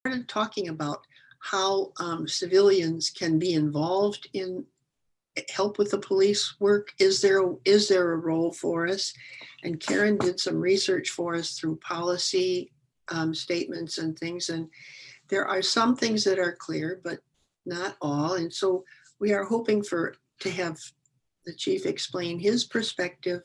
started talking about how civilians can be involved in help with the police work. Is there a role for us? And Karen did some research for us through policy statements and things. And there are some things that are clear, but not all. And so we are hoping to have the chief explain his perspective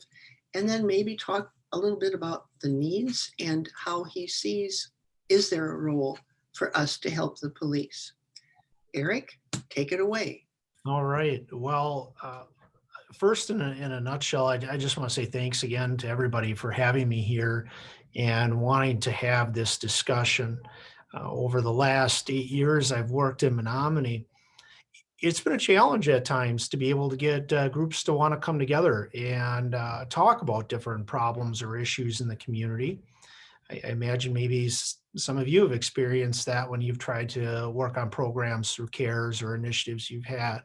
and then maybe talk a little bit about the needs and how he sees, is there a role for us to help the police? Eric, take it away. All right. Well, first, in a nutshell, I just want to say thanks again to everybody for having me here and wanting to have this discussion. Over the last 8 years, I've worked in Menomonie. It's been a challenge at times to be able to get groups to want to come together and talk about different problems or issues in the community. I imagine maybe some of you have experienced that when you've tried to work on programs through CARES or initiatives you've had.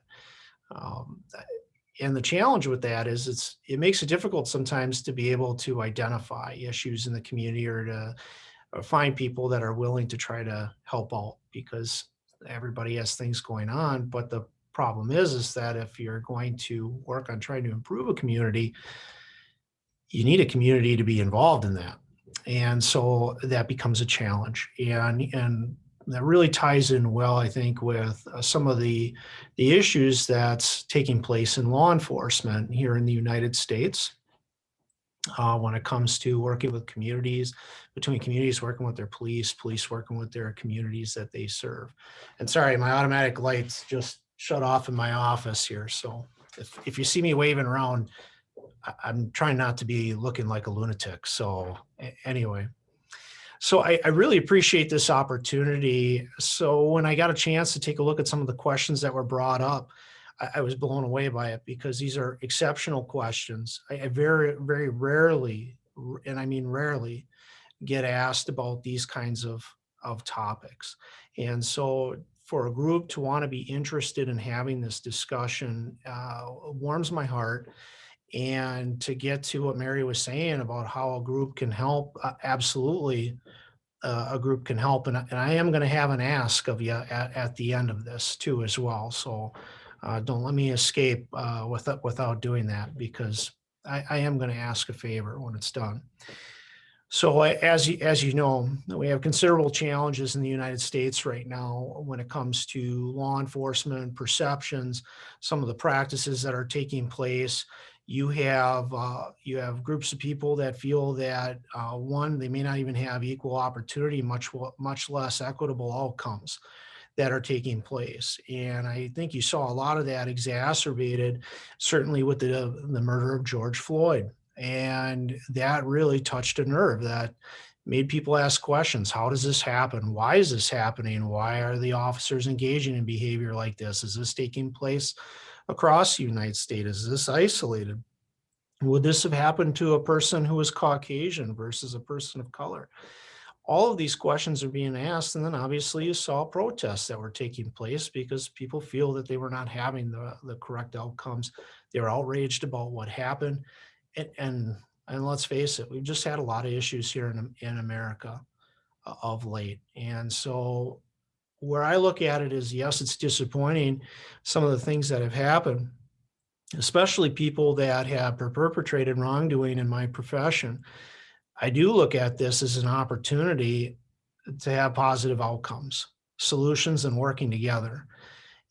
And the challenge with that is it makes it difficult sometimes to be able to identify issues in the community or to find people that are willing to try to help out, because everybody has things going on. But the problem is that if you're going to work on trying to improve a community, you need a community to be involved in that. And so that becomes a challenge. And that really ties in well, I think, with some of the issues that's taking place in law enforcement here in the United States. When it comes to working with communities, between communities working with their police working with their communities that they serve. And sorry, my automatic lights just shut off in my office here. So if you see me waving around, I'm trying not to be looking like a lunatic. So anyway, so I really appreciate this opportunity. So when I got a chance to take a look at some of the questions that were brought up, I was blown away by it, because these are exceptional questions. I very, very rarely, and I mean rarely, get asked about these kinds of topics. And so for a group to want to be interested in having this discussion warms my heart. And to get to what Mary was saying about how a group can help, absolutely. A group can help. And I am going to have an ask of you at the end of this too as well. So don't let me escape without doing that, because I am going to ask a favor when it's done. So as you know, we have considerable challenges in the United States right now when it comes to law enforcement perceptions, some of the practices that are taking place. You have groups of people that feel that one, they may not even have equal opportunity, much less equitable outcomes that are taking place. And I think you saw a lot of that exacerbated, certainly with the murder of George Floyd. And that really touched a nerve that made people ask questions. How does this happen? Why is this happening? Why are the officers engaging in behavior like this? Is this taking place across the United States? Is this isolated? Would this have happened to a person who was Caucasian versus a person of color? All of these questions are being asked. And then obviously you saw protests that were taking place because people feel that they were not having the correct outcomes. They were outraged about what happened. And let's face it, we've just had a lot of issues here in America of late. And so where I look at it is, yes, it's disappointing, some of the things that have happened, especially people that have perpetrated wrongdoing in my profession. I do look at this as an opportunity to have positive outcomes, solutions, and working together.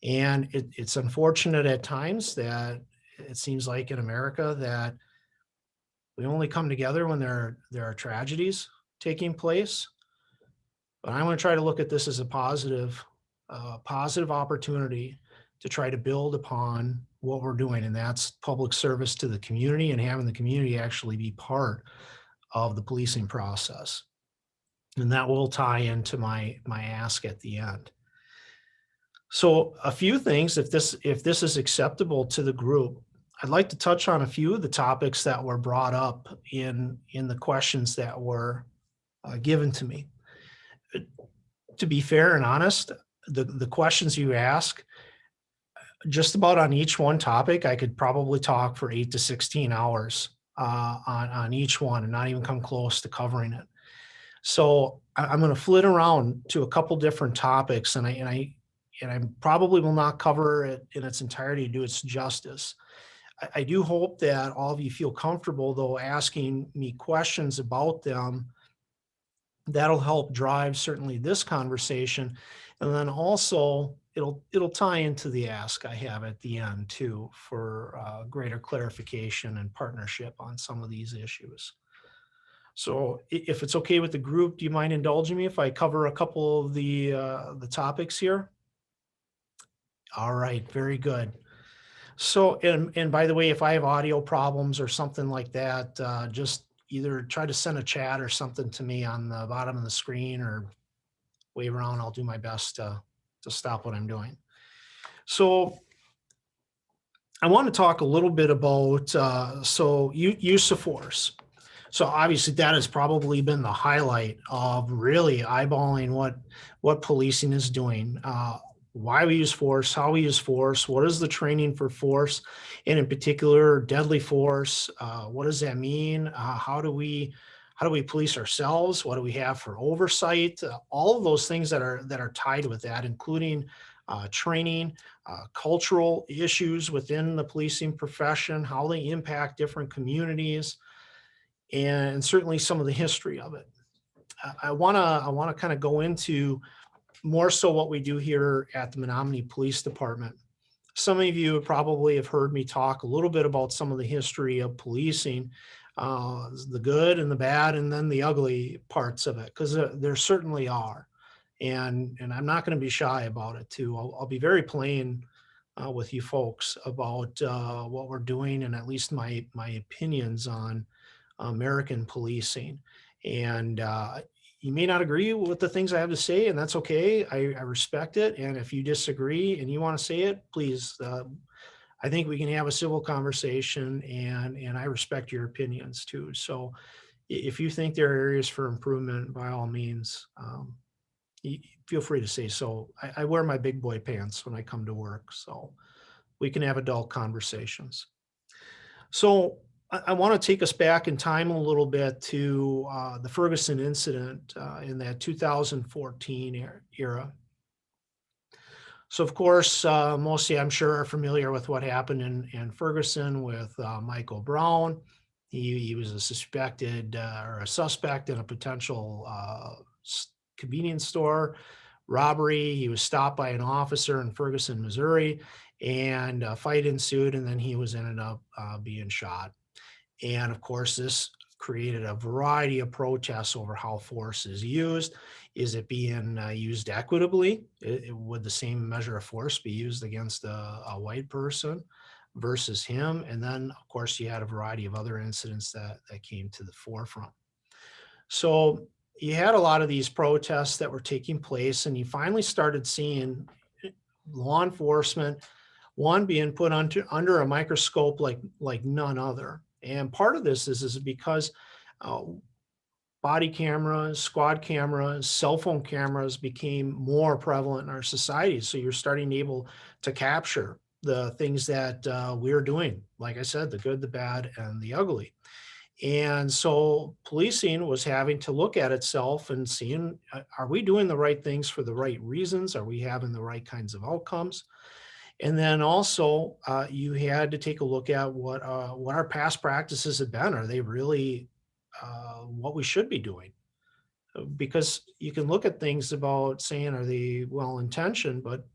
And it's unfortunate at times that it seems like in America that we only come together when there are tragedies taking place. But I want to try to look at this as a positive opportunity to try to build upon what we're doing, and that's public service to the community and having the community actually be part of the policing process. And that will tie into my ask at the end. So a few things, if this is acceptable to the group, I'd like to touch on a few of the topics that were brought up in the questions that were given to me. To be fair and honest, the questions you ask, just about on each one topic, I could probably talk for 8 to 16 hours on each one and not even come close to covering it. So I'm going to flit around to a couple different topics, and I probably will not cover it in its entirety to do its justice. I do hope that all of you feel comfortable, though, asking me questions about them. That'll help drive certainly this conversation, and then also it'll tie into the ask I have at the end too for greater clarification and partnership on some of these issues. So if it's okay with the group, do you mind indulging me if I cover a couple of the topics here? All right, very good. So, and by the way, if I have audio problems or something like that, just either try to send a chat or something to me on the bottom of the screen or wave around. I'll do my best to stop what I'm doing. So I want to talk a little bit about use of force. So obviously that has probably been the highlight of really eyeballing what policing is doing. Why we use force, how we use force, what is the training for force, and in particular, deadly force. What does that mean? How do we police ourselves? What do we have for oversight? All of those things that are tied with that, including training, cultural issues within the policing profession, how they impact different communities, and certainly some of the history of it. I wanna kind of go into more so what we do here at the Menomonie Police Department. Some of you probably have heard me talk a little bit about some of the history of policing, the good and the bad, and then the ugly parts of it, because there certainly are. And I'm not going to be shy about it too. I'll be very plain with you folks about what we're doing, and at least my opinions on American policing. And you may not agree with the things I have to say, and that's okay. I respect it. And if you disagree and you want to say it, please, I think we can have a civil conversation, and I respect your opinions too. So if you think there are areas for improvement, by all means, feel free to say so. I wear my big boy pants when I come to work, so we can have adult conversations. So I want to take us back in time a little bit to the Ferguson incident in that 2014 era. So of course, most of you I'm sure are familiar with what happened in Ferguson with Michael Brown. He was a suspected or a suspect in a potential convenience store robbery. He was stopped by an officer in Ferguson, Missouri, and a fight ensued, and then he ended up being shot. And of course, this created a variety of protests over how force is used. Is it being used equitably? Would the same measure of force be used against a white person versus him? And then, of course, you had a variety of other incidents that came to the forefront. So you had a lot of these protests that were taking place, and you finally started seeing law enforcement, one being put under a microscope like none other. And part of this is because uh, body cameras, squad cameras, cell phone cameras became more prevalent in our society. So you're starting able to capture the things that we're doing. Like I said, the good, the bad, and the ugly. And so policing was having to look at itself and seeing, are we doing the right things for the right reasons? Are we having the right kinds of outcomes? And then also, you had to take a look at what our past practices have been. Are they really what we should be doing? Because you can look at things about saying, are they well intentioned? But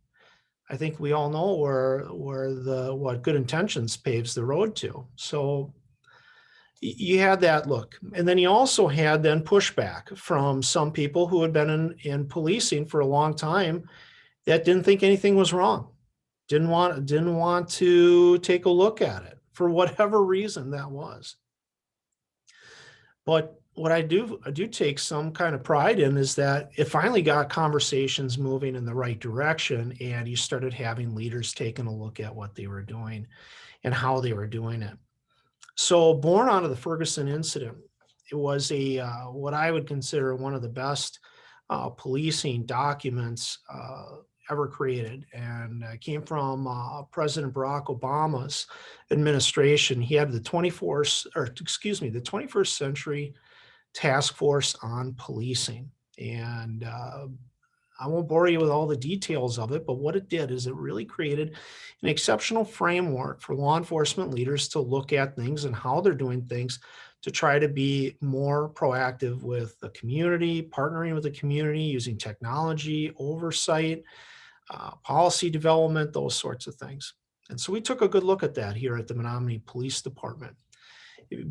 I think we all know where what good intentions paves the road to. So you had that look, and then you also had then pushback from some people who had been in policing for a long time that didn't think anything was wrong, didn't want to take a look at it for whatever reason that was. But what I do take some kind of pride in is that it finally got conversations moving in the right direction, and you started having leaders taking a look at what they were doing and how they were doing it. So born out of the Ferguson incident, it was what I would consider one of the best policing documents ever created, and came from President Barack Obama's administration. He had the 21st century task force on policing. And I won't bore you with all the details of it, but what it did is it really created an exceptional framework for law enforcement leaders to look at things and how they're doing things to try to be more proactive with the community, partnering with the community, using technology, oversight, policy development, those sorts of things. And so we took a good look at that here at the Menomonie Police Department,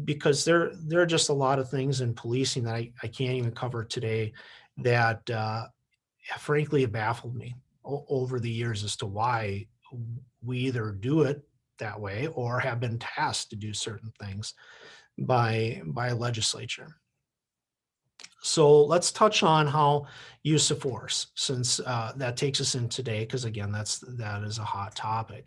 because there are just a lot of things in policing that I can't even cover today that frankly have baffled me over the years as to why we either do it that way or have been tasked to do certain things by a legislature. So let's touch on how use of force, since that takes us in today, because again, that is a hot topic.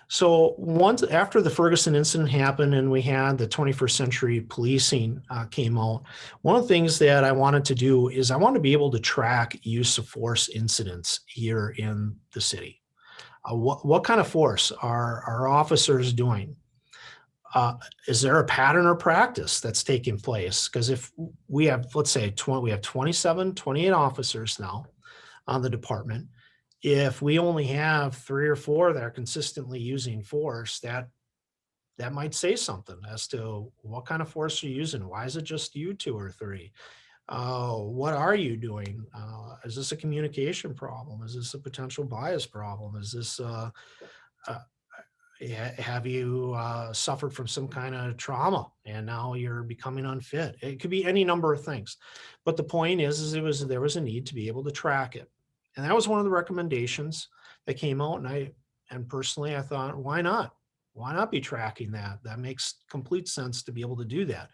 So once after the Ferguson incident happened and we had the 21st century policing came out, one of the things that I wanted to do is I wanted to be able to track use of force incidents here in the city. What kind of force are our officers doing? Is there a pattern or practice that's taking place? Because if we have, let's say, we have 27, 28 officers now on the department. If we only have 3 or 4 that are consistently using force, that might say something as to what kind of force you're using. Why is it just you 2 or 3? What are you doing? Is this a communication problem? Is this a potential bias problem? Is this uh, have you suffered from some kind of trauma and now you're becoming unfit? It could be any number of things, but the point is there was a need to be able to track it, and that was one of the recommendations that came out. And personally, I thought, why not? Why not be tracking that? That makes complete sense to be able to do that.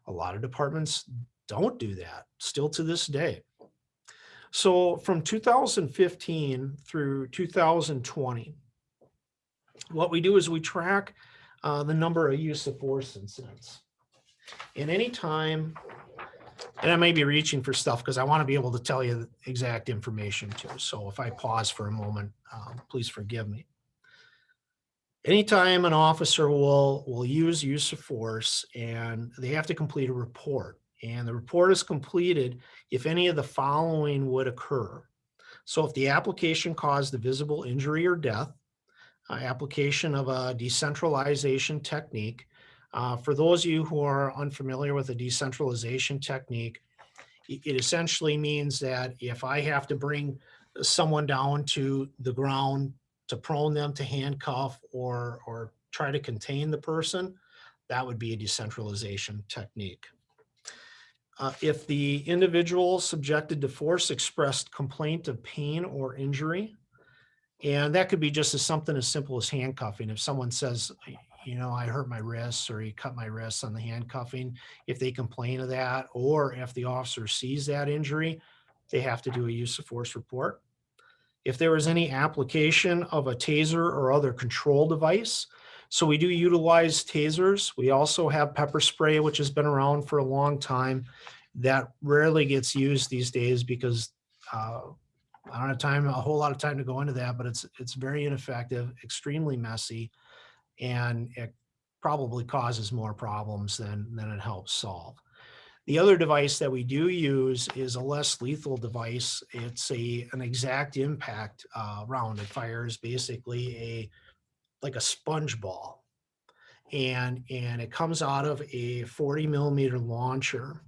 A lot of departments don't do that still to this day. So from 2015 through 2020. What we do is we track the number of use of force incidents. And any time, and I may be reaching for stuff because I want to be able to tell you the exact information too. So if I pause for a moment, please forgive me. Anytime an officer will use of force, and they have to complete a report. And the report is completed if any of the following would occur. So if the application caused a visible injury or death, application of a decentralization technique. For those of you who are unfamiliar with a decentralization technique, it essentially means that if I have to bring someone down to the ground to prone them, to handcuff, or try to contain the person, that would be a decentralization technique. If the individual subjected to force expressed complaint of pain or injury, and that could be just as something as simple as handcuffing. If someone says, I hurt my wrists or he cut my wrists on the handcuffing, if they complain of that, or if the officer sees that injury, they have to do a use of force report. If there was any application of a taser or other control device, so we do utilize tasers. We also have pepper spray, which has been around for a long time. That rarely gets used these days because I don't have a whole lot of time to go into that, but it's very ineffective, extremely messy, and it probably causes more problems than it helps solve. The other device that we do use is a less lethal device. It's an exact impact round. It fires basically like a sponge ball, and it comes out of a 40 millimeter launcher.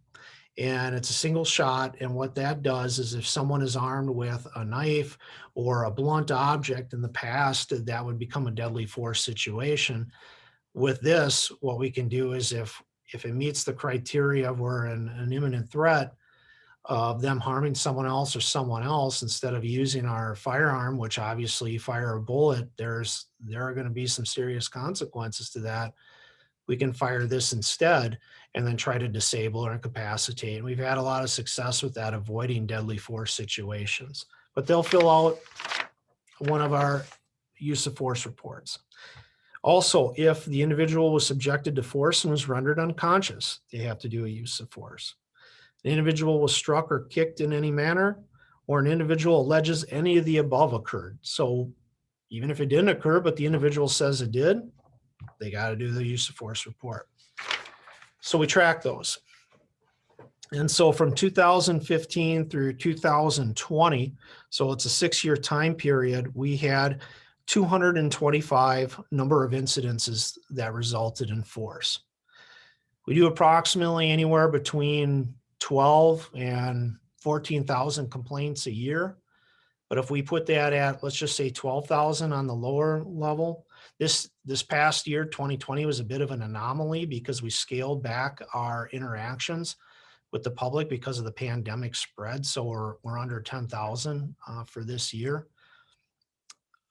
And it's a single shot. And what that does is if someone is armed with a knife or a blunt object in the past, that would become a deadly force situation. With this, what we can do is if it meets the criteria of we're an imminent threat of them harming someone else or someone else, instead of using our firearm, which obviously you fire a bullet, there are going to be some serious consequences to that. We can fire this instead and then try to disable or incapacitate. And we've had a lot of success with that, avoiding deadly force situations. But they'll fill out one of our use of force reports. Also, if the individual was subjected to force and was rendered unconscious, they have to do a use of force. An individual was struck or kicked in any manner, or an individual alleges any of the above occurred. So even if it didn't occur, but the individual says it did, they got to do the use of force report. So we track those. And so from 2015 through 2020, so it's a 6-year time period, we had 225 number of incidences that resulted in force. We do approximately anywhere between 12 and 14,000 complaints a year. But if we put that at, let's just say 12,000 on the lower level, this past year, 2020, was a bit of an anomaly because we scaled back our interactions with the public because of the pandemic spread. So we're under 10,000 for this year.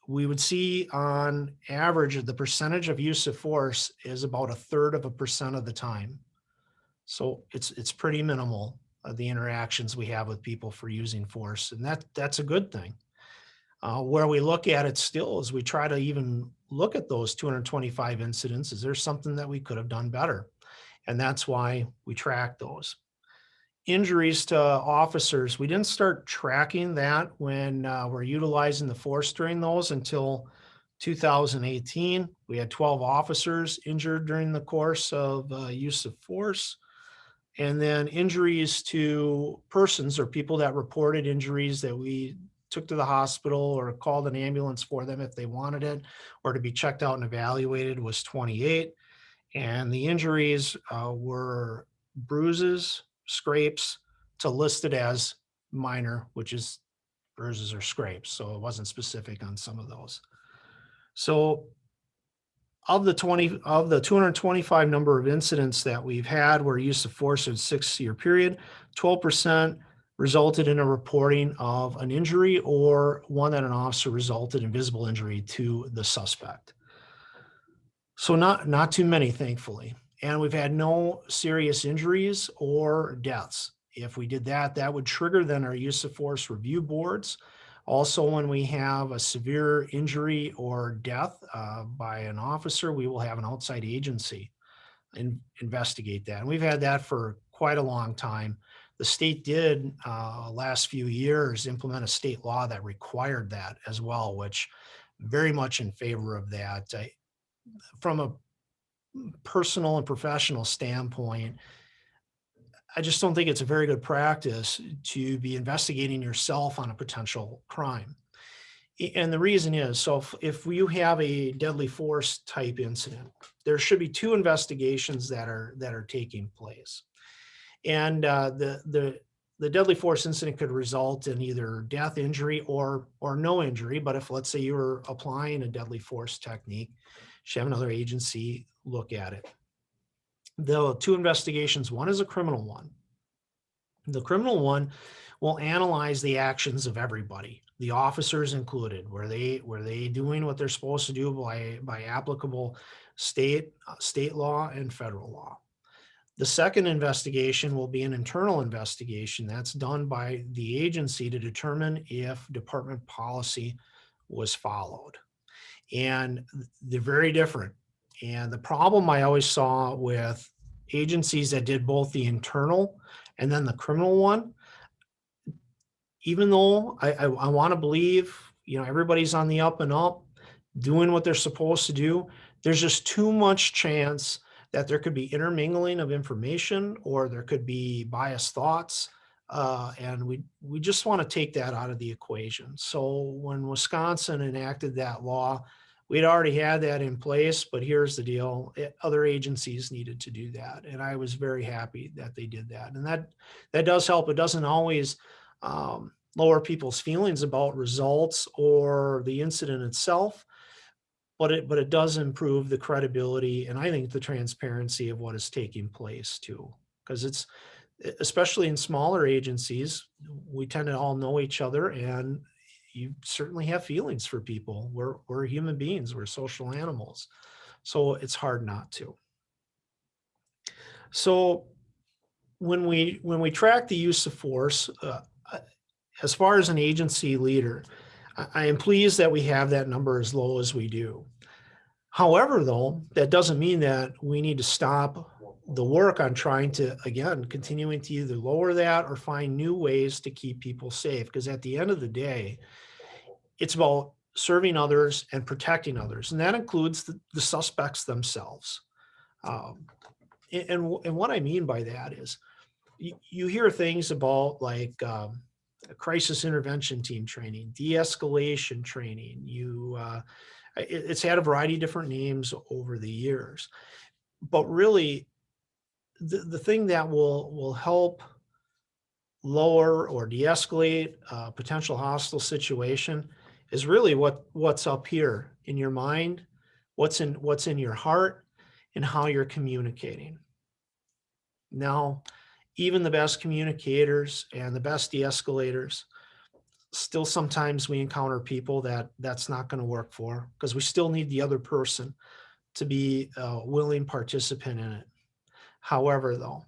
We would see on average the percentage of use of force is about 1/3% of the time. So it's pretty minimal, the interactions we have with people for using force, and that's a good thing. Where we look at it still is we try to even look at those 225 incidents. Is there something that we could have done better? And that's why we track those. Injuries to officers, we didn't start tracking that when we're utilizing the force during those until 2018. We had 12 officers injured during the course of use of force. And then injuries to persons or people that reported injuries that we took to the hospital or called an ambulance for them if they wanted it, or to be checked out and evaluated, was 28. And the injuries were bruises, scrapes, to listed as minor, which is bruises or scrapes. So it wasn't specific on some of those. So of the 225 number of incidents that we've had where use of force in a 6-year period, 12% resulted in a reporting of an injury or one that an officer resulted in visible injury to the suspect. So not too many, thankfully. And we've had no serious injuries or deaths. If we did that, that would trigger then our use of force review boards. Also, when we have a severe injury or death by an officer, we will have an outside agency investigate that. And we've had that for quite a long time. The state did last few years implement a state law that required that as well, which very much in favor of that. From a personal and professional standpoint, I just don't think it's a very good practice to be investigating yourself on a potential crime. And the reason is, so if you have a deadly force type incident, there should be 2 investigations that are taking place. And the deadly force incident could result in either death, injury, or no injury. But if, let's say, you were applying a deadly force technique, you should have another agency look at it. The 2 investigations, one is a criminal one. The criminal one will analyze the actions of everybody, the officers included. Were they doing what they're supposed to do by applicable state law and federal law? The second investigation will be an internal investigation that's done by the agency to determine if department policy was followed. And they're very different. And the problem I always saw with agencies that did both the internal and then the criminal one, even though I want to believe, everybody's on the up and up, doing what they're supposed to do, there's just too much chance that there could be intermingling of information or there could be biased thoughts. And we just want to take that out of the equation. So when Wisconsin enacted that law, we'd already had that in place, but here's the deal. Other agencies needed to do that. And I was very happy that they did that. And that does help. It doesn't always lower people's feelings about results or the incident itself, but it does improve the credibility and I think the transparency of what is taking place too. Because it's, especially in smaller agencies, we tend to all know each other and you certainly have feelings for people. We're human beings, we're social animals. So it's hard not to. So when we track the use of force, as far as an agency leader, I am pleased that we have that number as low as we do. However, though, that doesn't mean that we need to stop the work on trying to, again, continuing to either lower that or find new ways to keep people safe. Because at the end of the day, it's about serving others and protecting others. And that includes the suspects themselves. And what I mean by that is, you hear things about like a crisis intervention team training, de-escalation training. It's had a variety of different names over the years, but really the thing that will help lower or de-escalate a potential hostile situation is really what's up here in your mind, what's in your heart, and how you're communicating. Now, even the best communicators and the best de-escalators, still sometimes we encounter people that's not going to work for, because we still need the other person to be a willing participant in it. However, though,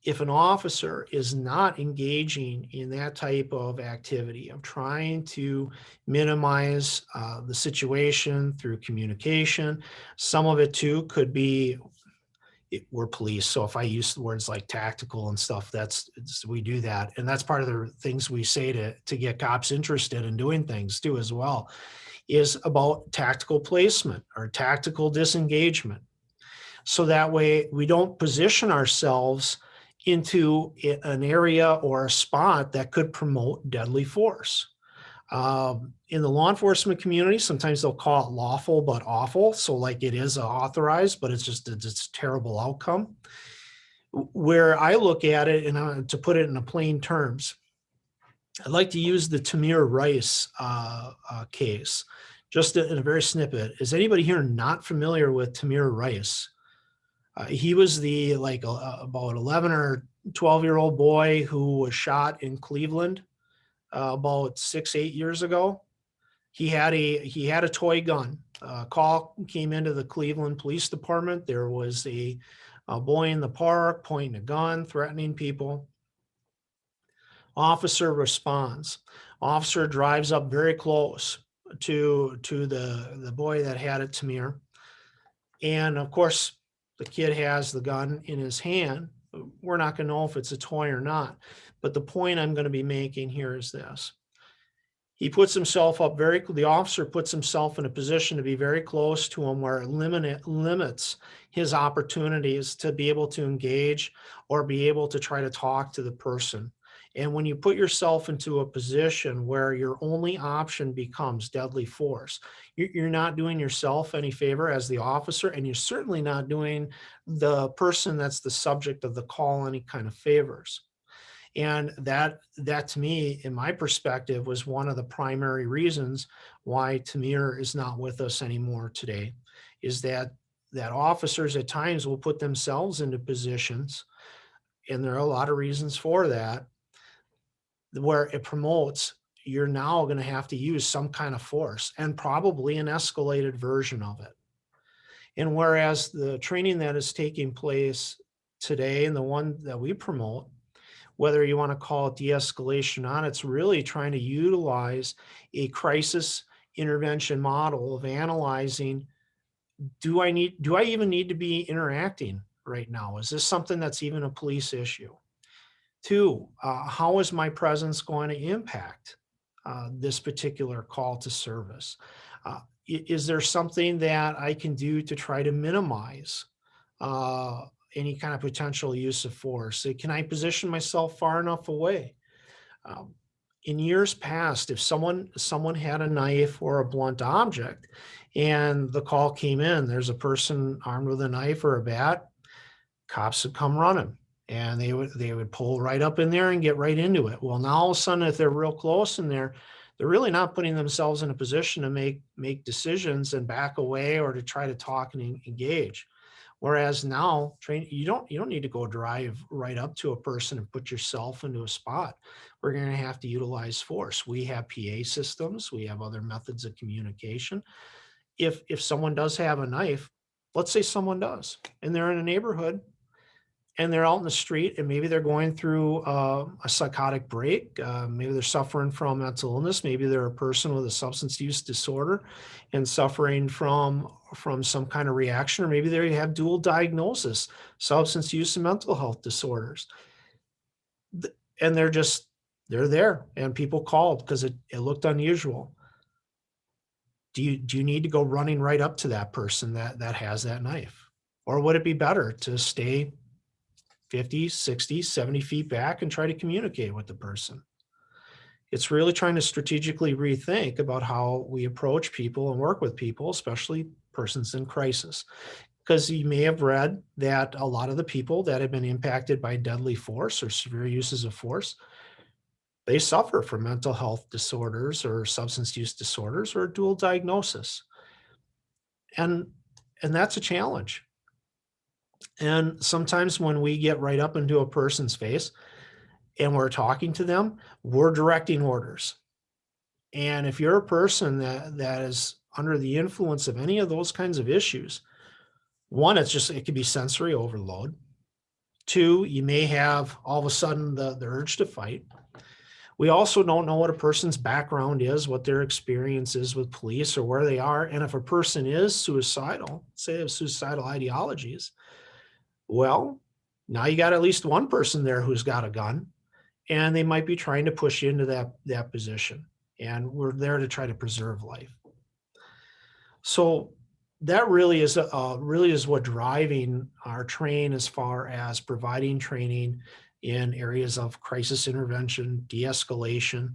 if an officer is not engaging in that type of activity of trying to minimize the situation through communication, some of it too could be, we're police. So if I use the words like tactical and stuff, we do that. And that's part of the things we say to get cops interested in doing things too as well, is about tactical placement or tactical disengagement. So that way we don't position ourselves into an area or a spot that could promote deadly force. In the law enforcement community, sometimes they'll call it lawful but awful. So like it is authorized, but it's a terrible outcome. Where I look at it, and to put it in plain terms, I'd like to use the Tamir Rice case, just in a very snippet. Is anybody here not familiar with Tamir Rice? He was the about 11 or 12-year-old boy who was shot in Cleveland about 6-8 years ago. He had a toy gun. Call came into the Cleveland Police Department. There was a boy in the park pointing a gun, threatening people. Officer responds. Officer drives up very close to the boy that had it, Tamir. And of course, the kid has the gun in his hand. We're not going to know if it's a toy or not. But the point I'm going to be making here is this. He puts himself up the officer puts himself in a position to be very close to him where it limits his opportunities to be able to engage or be able to try to talk to the person. And when you put yourself into a position where your only option becomes deadly force, you're not doing yourself any favor as the officer, and you're certainly not doing the person that's the subject of the call any kind of favors. And that to me, in my perspective, was one of the primary reasons why Tamir is not with us anymore today, is that officers at times will put themselves into positions, and there are a lot of reasons for that, where it promotes you're now going to have to use some kind of force, and probably an escalated version of it. And whereas the training that is taking place today and the one that we promote, whether you want to call it de-escalation or not, it's really trying to utilize a crisis intervention model of analyzing, do I even need to be interacting right now? Is this something that's even a police issue? Two, how is my presence going to impact this particular call to service? Is there something that I can do to try to minimize any kind of potential use of force? Can I position myself far enough away? In years past, if someone had a knife or a blunt object and the call came in, there's a person armed with a knife or a bat, cops would come running, and they would pull right up in there and get right into it. Well, now all of a sudden, if they're real close in there, they're really not putting themselves in a position to make decisions and back away or to try to talk and engage. Whereas now, you don't need to go drive right up to a person and put yourself into a spot. We're going to have to utilize force. We have PA systems. We have other methods of communication. If someone does have a knife, let's say someone does, and they're in a neighborhood, and they're out in the street, and maybe they're going through a psychotic break. Maybe they're suffering from mental illness. Maybe they're a person with a substance use disorder and suffering from some kind of reaction, or maybe they have dual diagnosis, substance use and mental health disorders. And they're there, and people called because it looked unusual. Do you need to go running right up to that person that has that knife? Or would it be better to stay 50, 60, 70 feet back and try to communicate with the person. It's really trying to strategically rethink about how we approach people and work with people, especially persons in crisis. Because you may have read that a lot of the people that have been impacted by deadly force or severe uses of force, they suffer from mental health disorders or substance use disorders or dual diagnosis. And that's a challenge. And sometimes when we get right up into a person's face and we're talking to them, we're directing orders. And if you're a person that is under the influence of any of those kinds of issues, one, it could be sensory overload. Two, you may have all of a sudden the urge to fight. We also don't know what a person's background is, what their experience is with police or where they are. And if a person is suicidal, say they have suicidal ideologies, well, now you got at least one person there who's got a gun and they might be trying to push you into that position. And we're there to try to preserve life. So that really is what driving our train as far as providing training in areas of crisis intervention, de-escalation.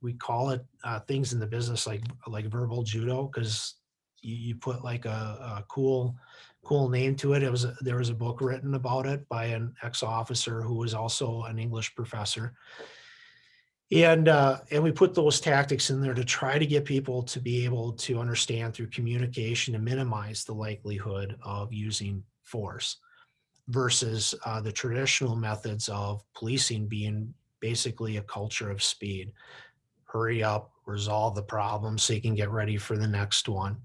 We call it things in the business like verbal judo, because you put like a cool name to it. There was a book written about it by an ex-officer who was also an English professor. And we put those tactics in there to try to get people to be able to understand through communication and minimize the likelihood of using force versus the traditional methods of policing being basically a culture of speed. Hurry up, resolve the problem so you can get ready for the next one.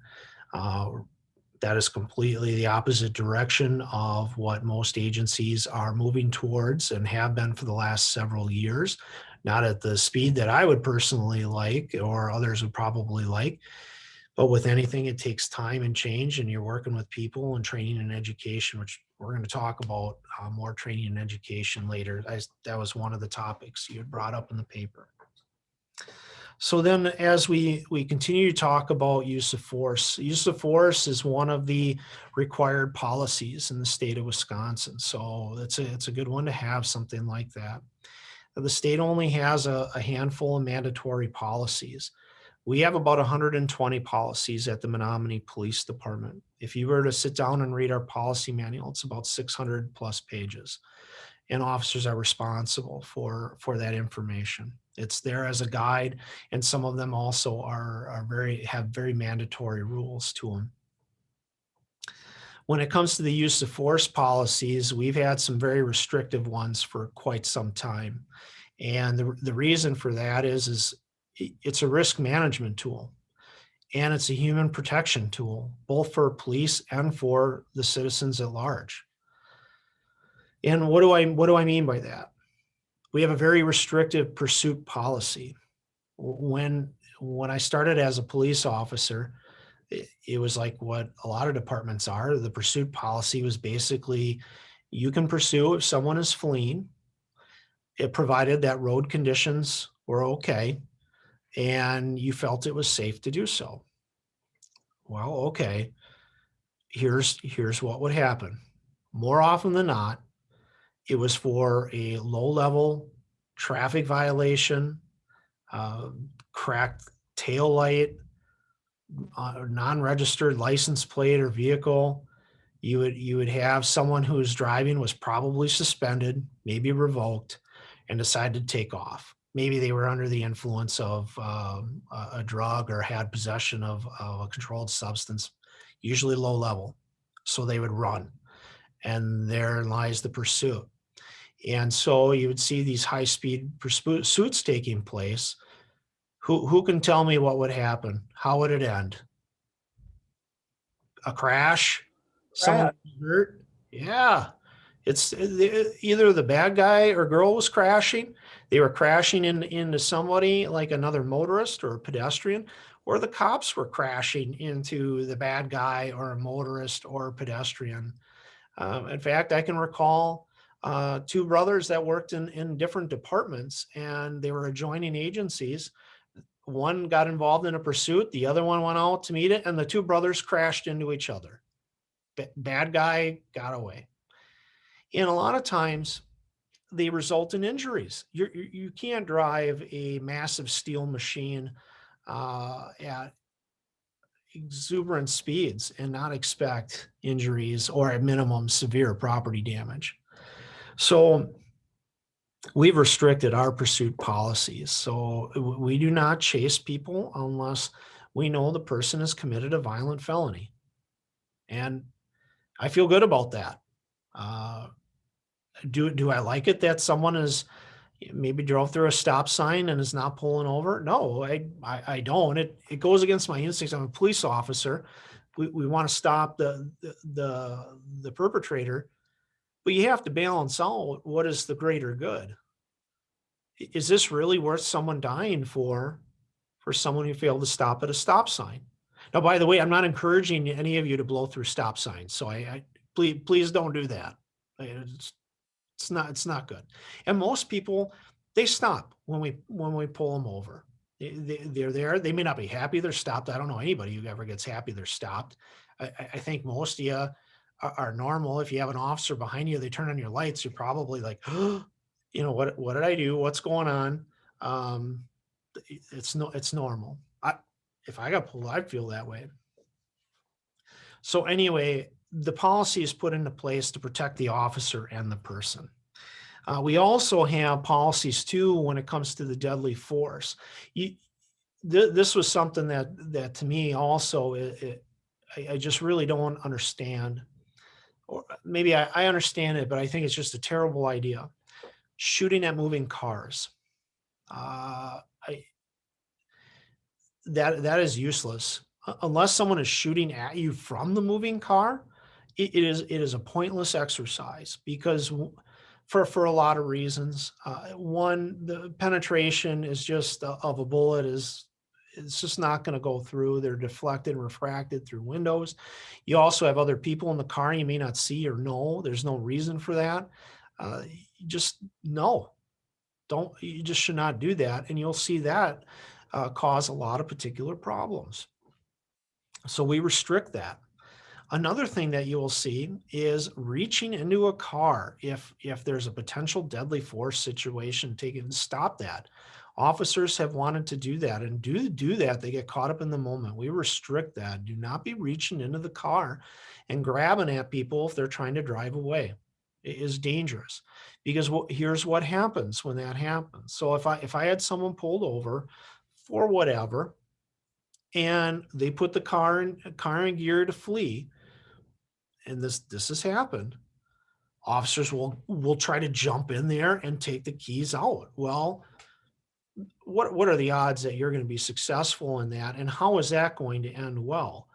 That is completely the opposite direction of what most agencies are moving towards and have been for the last several years. Not at the speed that I would personally like or others would probably like, but with anything, it takes time and change, and you're working with people and training and education, which we're going to talk about more training and education later. That was one of the topics you had brought up in the paper. So then as we continue to talk about use of force is one of the required policies in the state of Wisconsin. So it's a good one to have something like that. The state only has a handful of mandatory policies. We have about 120 policies at the Menomonie Police Department. If you were to sit down and read our policy manual, it's about 600 plus pages. And officers are responsible for that information. It's there as a guide, and some of them also have very mandatory rules to them. When it comes to the use of force policies, we've had some very restrictive ones for quite some time. And the reason for that is it's a risk management tool, and it's a human protection tool, both for police and for the citizens at large. And what do I mean by that? We have a very restrictive pursuit policy. When I started as a police officer, it was like what a lot of departments are. The pursuit policy was basically, you can pursue if someone is fleeing. It provided that road conditions were okay and you felt it was safe to do so. Well, okay, here's what would happen. More often than not, it was for a low-level traffic violation, cracked tail light, non-registered license plate or vehicle. You would have someone who was driving was probably suspended, maybe revoked, and decided to take off. Maybe they were under the influence of a drug or had possession of a controlled substance, usually low level. So they would run, and there lies the pursuit. And so you would see these high-speed pursuits taking place. Who can tell me what would happen? How would it end? A crash? Someone hurt? Yeah. It's either the bad guy or girl was crashing. They were crashing into somebody like another motorist or a pedestrian, or the cops were crashing into the bad guy or a motorist or a pedestrian. In fact, I can recall two brothers that worked in different departments, and they were adjoining agencies. One got involved in a pursuit, the other one went out to meet it, and the two brothers crashed into each other. Bad guy got away. And a lot of times they result in injuries. You can't drive a massive steel machine at exuberant speeds and not expect injuries or at minimum severe property damage. So we've restricted our pursuit policies. So we do not chase people unless we know the person has committed a violent felony. And I feel good about that. Uh, do I like it that someone is maybe drove through a stop sign and is not pulling over? No, I don't. It goes against my instincts. I'm a police officer. We want to stop the perpetrator, but you have to balance out what is the greater good. Is this really worth someone dying for someone who failed to stop at a stop sign? Now, by the way, I'm not encouraging any of you to blow through stop signs. So I please don't do that. It's not good. And most people, they stop when we pull them over. They're there. They may not be happy they're stopped. I don't know anybody who ever gets happy they're stopped. I think most of you are normal. If you have an officer behind you, they turn on your lights. You're probably like, what did I do? What's going on? Um, it's normal. If I got pulled, I'd feel that way. So anyway, the policy is put into place to protect the officer and the person. We also have policies too when it comes to the deadly force. This was something that to me also I just really don't understand, or maybe I understand it, but I think it's just a terrible idea. Shooting at moving cars. I that is useless. Unless someone is shooting at you from the moving car, it is a pointless exercise because for a lot of reasons. One, the penetration is just of a bullet is it's just not going to go through. They're deflected and refracted through windows. You also have other people in the car you may not see or know. There's no reason for that. You just no, don't. You just should not do that, and you'll see that cause a lot of particular problems. So we restrict that. Another thing that you will see is reaching into a car if there's a potential deadly force situation, stop that. Officers have wanted to do that and do that. They get caught up in the moment. We restrict that. Do not be reaching into the car and grabbing at people if they're trying to drive away. It is dangerous because here's what happens when that happens. So if I had someone pulled over for whatever and they put the car in gear to flee, and this has happened, officers will try to jump in there and take the keys out. Well, what are the odds that you're going to be successful in that, and how is that going to end well?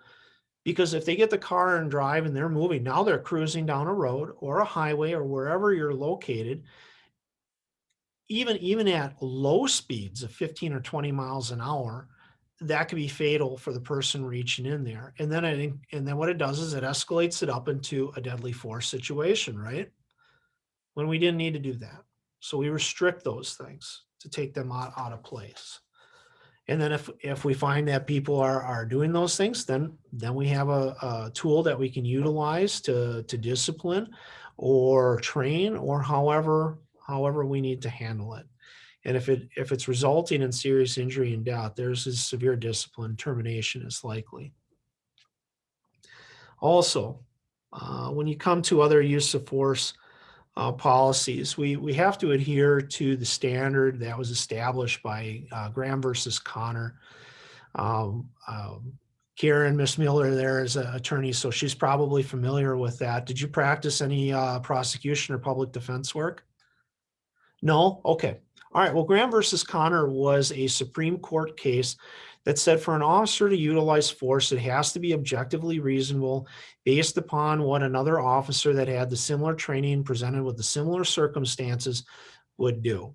Because if they get the car and drive and they're moving, now they're cruising down a road or a highway or wherever you're located, even at low speeds of 15 or 20 miles an hour, that could be fatal for the person reaching in there. And then what it does is it escalates it up into a deadly force situation, right? When we didn't need to do that. So we restrict those things to take them out of place. And then if we find that people are doing those things, then we have a tool that we can utilize to discipline or train or however we need to handle it. And if it's resulting in serious injury and death, there's a severe discipline. Termination is likely. Also, when you come to other use of force policies, we have to adhere to the standard that was established by Graham versus Connor. Karen, Miss Miller there is an attorney, so she's probably familiar with that. Did you practice any prosecution or public defense work? No? Okay. All right. Well, Graham versus Connor was a Supreme Court case that said for an officer to utilize force, it has to be objectively reasonable based upon what another officer that had the similar training presented with the similar circumstances would do.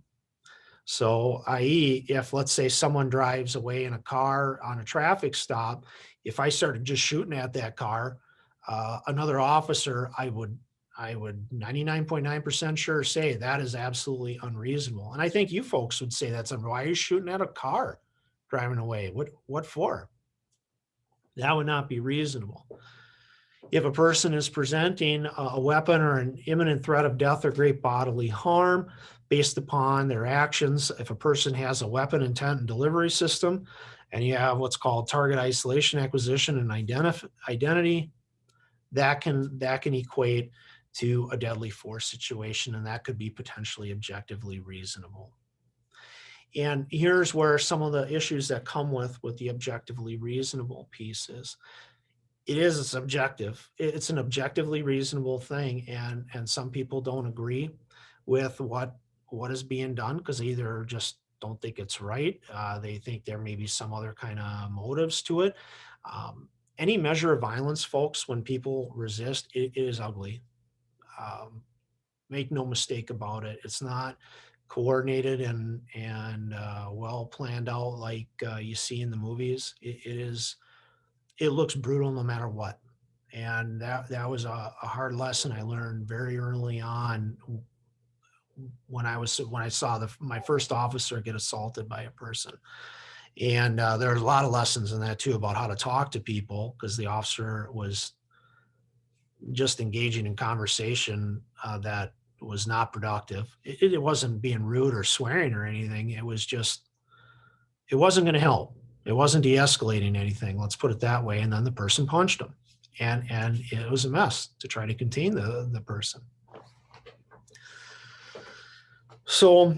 So, i.e., if let's say someone drives away in a car on a traffic stop, if I started just shooting at that car, another officer, I would 99.9% sure say that is absolutely unreasonable. And I think you folks would say that's why are you shooting at a car driving away? What for? That would not be reasonable. If a person is presenting a weapon or an imminent threat of death or great bodily harm based upon their actions, if a person has a weapon intent and delivery system, and you have what's called target isolation, acquisition, and identity, that can equate to a deadly force situation, and that could be potentially objectively reasonable. And here's where some of the issues that come with the objectively reasonable piece is. It's subjective. It's an objectively reasonable thing, and some people don't agree with what is being done because they either just don't think it's right. They think there may be some other kind of motives to it. Any measure of violence, folks, when people resist, it is ugly. Um, make no mistake about it. It's not coordinated and well planned out like you see in the movies. It is. It looks brutal no matter what. And that was a hard lesson I learned very early on when I saw my first officer get assaulted by a person. And there's a lot of lessons in that too about how to talk to people because the officer was just engaging in conversation that was not productive. It wasn't being rude or swearing or anything. It was just, it wasn't going to help. It wasn't de-escalating anything. Let's put it that way. And then the person punched him, and it was a mess to try to contain the person. So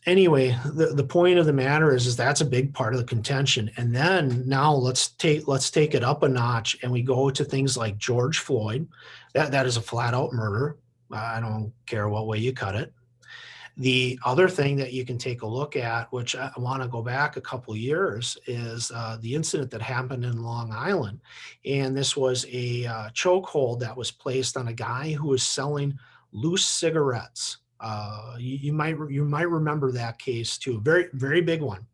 anyway, the point of the matter is that's a big part of the contention. And then now let's take it up a notch, and we go to things like George Floyd. That is a flat out murder. I don't care what way you cut it. The other thing that you can take a look at, which I want to go back a couple of years, is the incident that happened in Long Island. And this was a chokehold that was placed on a guy who was selling loose cigarettes. You might remember that case too. Very, very big one.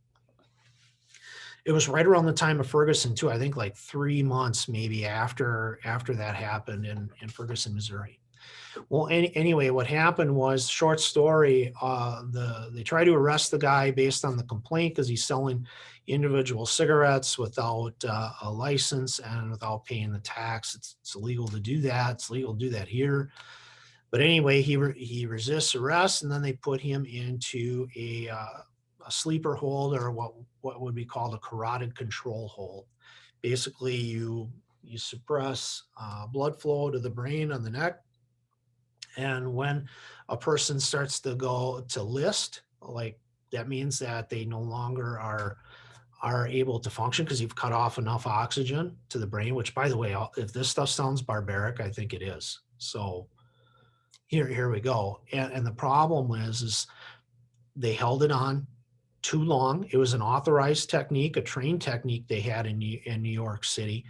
It was right around the time of Ferguson too. I think like 3 months maybe after that happened in Ferguson, Missouri. Well, anyway, what happened was, short story, they tried to arrest the guy based on the complaint because he's selling individual cigarettes without a license and without paying the tax. It's illegal to do that. It's legal to do that here. But anyway, he resists arrest, and then they put him into a sleeper hold, or what would be called a carotid control hold. Basically, you suppress blood flow to the brain on the neck. And when a person starts to go to list, like that means that they no longer are able to function because you've cut off enough oxygen to the brain, which, by the way, if this stuff sounds barbaric, I think it is. So here we go. And the problem is they held it on too long. It was an authorized technique, a trained technique they had in New York City.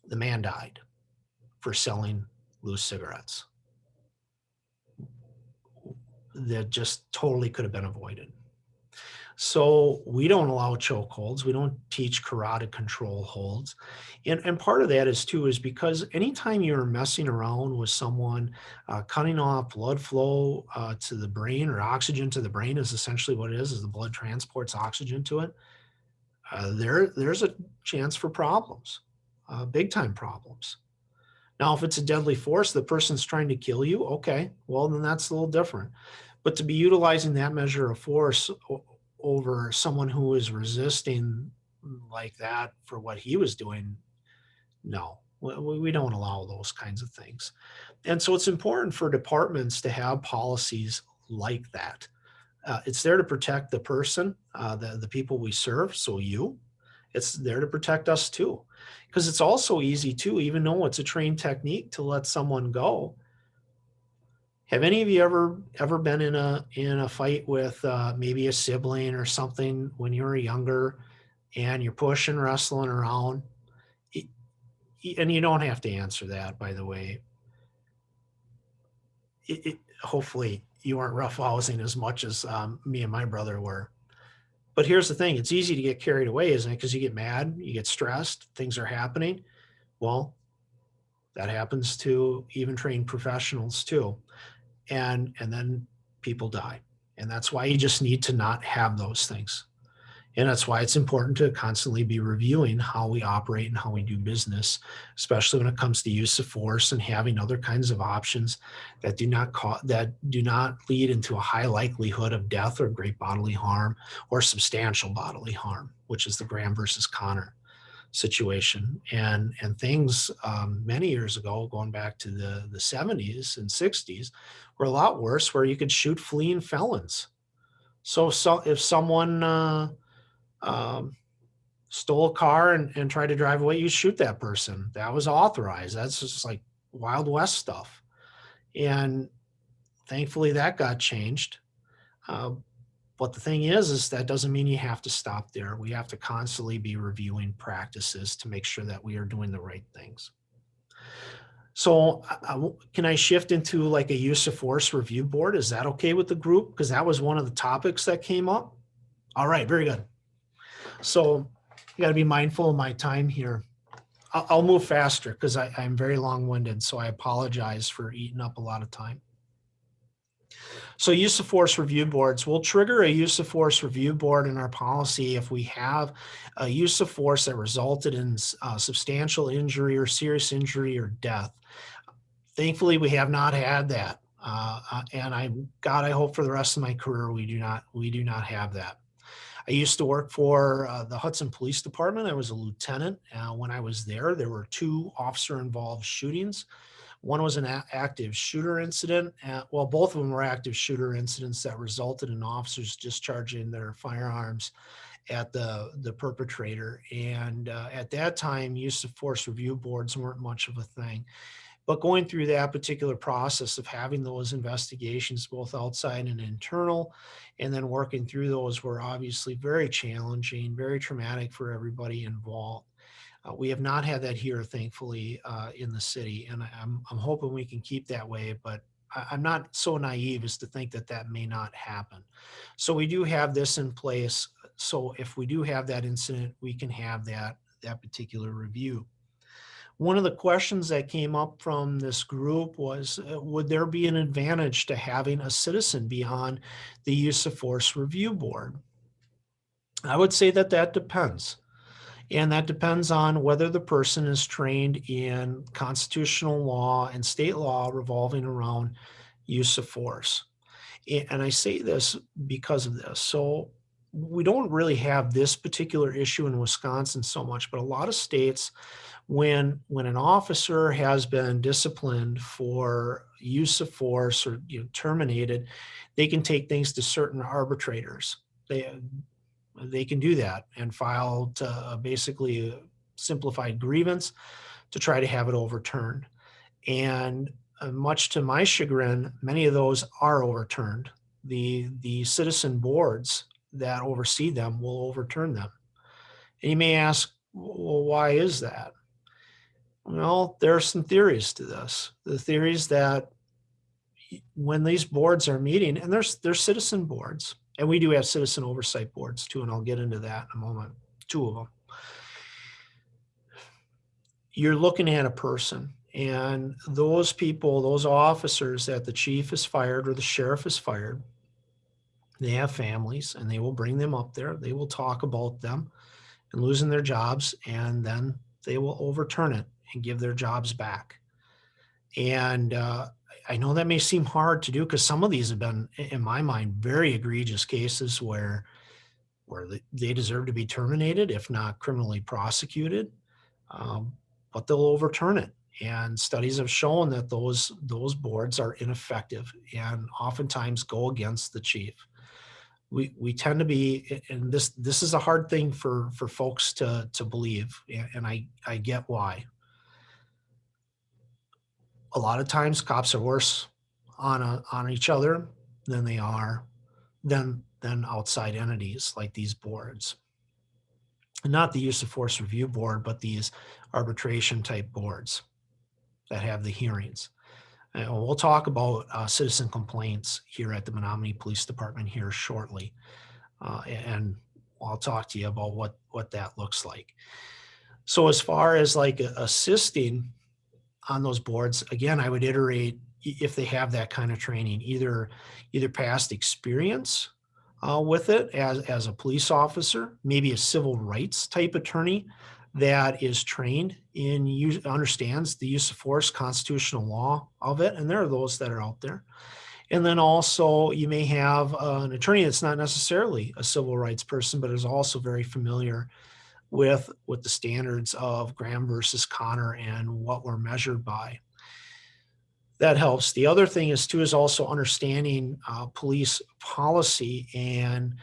The man died for selling loose cigarettes. That just totally could have been avoided. So we don't allow chokeholds. We don't teach carotid control holds. And part of that is because anytime you're messing around with someone, cutting off blood flow to the brain, or oxygen to the brain is essentially what it is the blood transports oxygen to it. There's a chance for problems, big time problems. Now, if it's a deadly force, the person's trying to kill you, okay, well, then that's a little different. But to be utilizing that measure of force over someone who is resisting like that for what he was doing, no, we don't allow those kinds of things. And so it's important for departments to have policies like that. It's there to protect the person, the people we serve, so it's there to protect us too. Because it's also easy too, even though it's a trained technique, to let someone go. Have any of you ever been in a fight with maybe a sibling or something when you were younger, and you're pushing, wrestling around? And you don't have to answer that, by the way. Hopefully you weren't roughhousing as much as me and my brother were. But here's the thing, it's easy to get carried away, isn't it? Because you get mad, you get stressed, things are happening. Well, that happens to even trained professionals too. And then people die. And that's why you just need to not have those things. And that's why it's important to constantly be reviewing how we operate and how we do business, especially when it comes to use of force and having other kinds of options that do not lead into a high likelihood of death or great bodily harm or substantial bodily harm, which is the Graham versus Connor situation. And things many years ago, going back to the 70s and 60s, were a lot worse, where you could shoot fleeing felons. So if someone um, stole a car and tried to drive away, you shoot that person. That was authorized. That's just like Wild West stuff. And thankfully that got changed. Uh, but the thing is that doesn't mean you have to stop there. We have to constantly be reviewing practices to make sure that we are doing the right things. So can I shift into like a use of force review board? Is that okay with the group? Because that was one of the topics that came up. All right, very good. So you got to be mindful of my time here. I'll move faster because I'm very long-winded, so I apologize for eating up a lot of time. So use of force review boards. We'll trigger a use of force review board in our policy if we have a use of force that resulted in substantial injury or serious injury or death. Thankfully, we have not had that. And I hope for the rest of my career, we do not have that. I used to work for the Hudson Police Department. I was a lieutenant. When I was there were 2 officer-involved shootings. One was an active shooter incident. Well, both of them were active shooter incidents that resulted in officers discharging their firearms at the perpetrator. And at that time, use of force review boards weren't much of a thing. But going through that particular process of having those investigations, both outside and internal, and then working through those were obviously very challenging, very traumatic for everybody involved. We have not had that here, thankfully, in the city, and I'm hoping we can keep that way, but I'm not so naive as to think that that may not happen. So we do have this in place. So if we do have that incident, we can have that particular review. One of the questions that came up from this group was, would there be an advantage to having a citizen be on the use of force review board? I would say that depends. And that depends on whether the person is trained in constitutional law and state law revolving around use of force. And I say this because of this. So we don't really have this particular issue in Wisconsin so much, but a lot of states, when an officer has been disciplined for use of force or terminated, they can take things to certain arbitrators. They can do that and file basically a simplified grievance to try to have it overturned. And much to my chagrin, many of those are overturned. The citizen boards that oversee them will overturn them. And you may ask, well, why is that? Well, there are some theories to this. The theories that when these boards are meeting, and there's citizen boards, and we do have citizen oversight boards too, and I'll get into that in a moment, 2 of them. You're looking at a person, and those people, those officers that the chief is fired or the sheriff is fired, they have families, and they will bring them up there. They will talk about them and losing their jobs, and then they will overturn it and give their jobs back. And I know that may seem hard to do because some of these have been, in my mind, very egregious cases where they deserve to be terminated, if not criminally prosecuted, but they'll overturn it. And studies have shown that those boards are ineffective and oftentimes go against the chief. We tend to be, and this is a hard thing for folks to believe, and I get why. A lot of times cops are worse on each other than they are than outside entities like these boards. And not the use of force review board, but these arbitration type boards that have the hearings. And we'll talk about citizen complaints here at the Menomonie Police Department here shortly. And I'll talk to you about what that looks like. So as far as like assisting on those boards, again, I would iterate if they have that kind of training, either past experience with it as a police officer, maybe a civil rights type attorney that is trained in understands the use of force, constitutional law of it, and there are those that are out there. And then also you may have an attorney that's not necessarily a civil rights person, but is also very familiar with the standards of Graham versus Connor and what we're measured by. That helps. The other thing is also understanding police policy and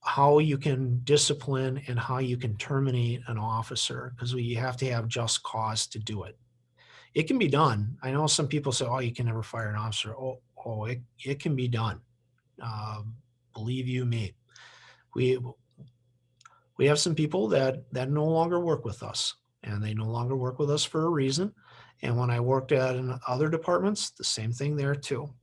how you can discipline and how you can terminate an officer, because you have to have just cause to do it. It can be done. I know some people say, "Oh, you can never fire an officer." It can be done. Um, Believe you me, we we have some people that no longer work with us, and they no longer work with us for a reason. And when I worked in other departments, the same thing there too.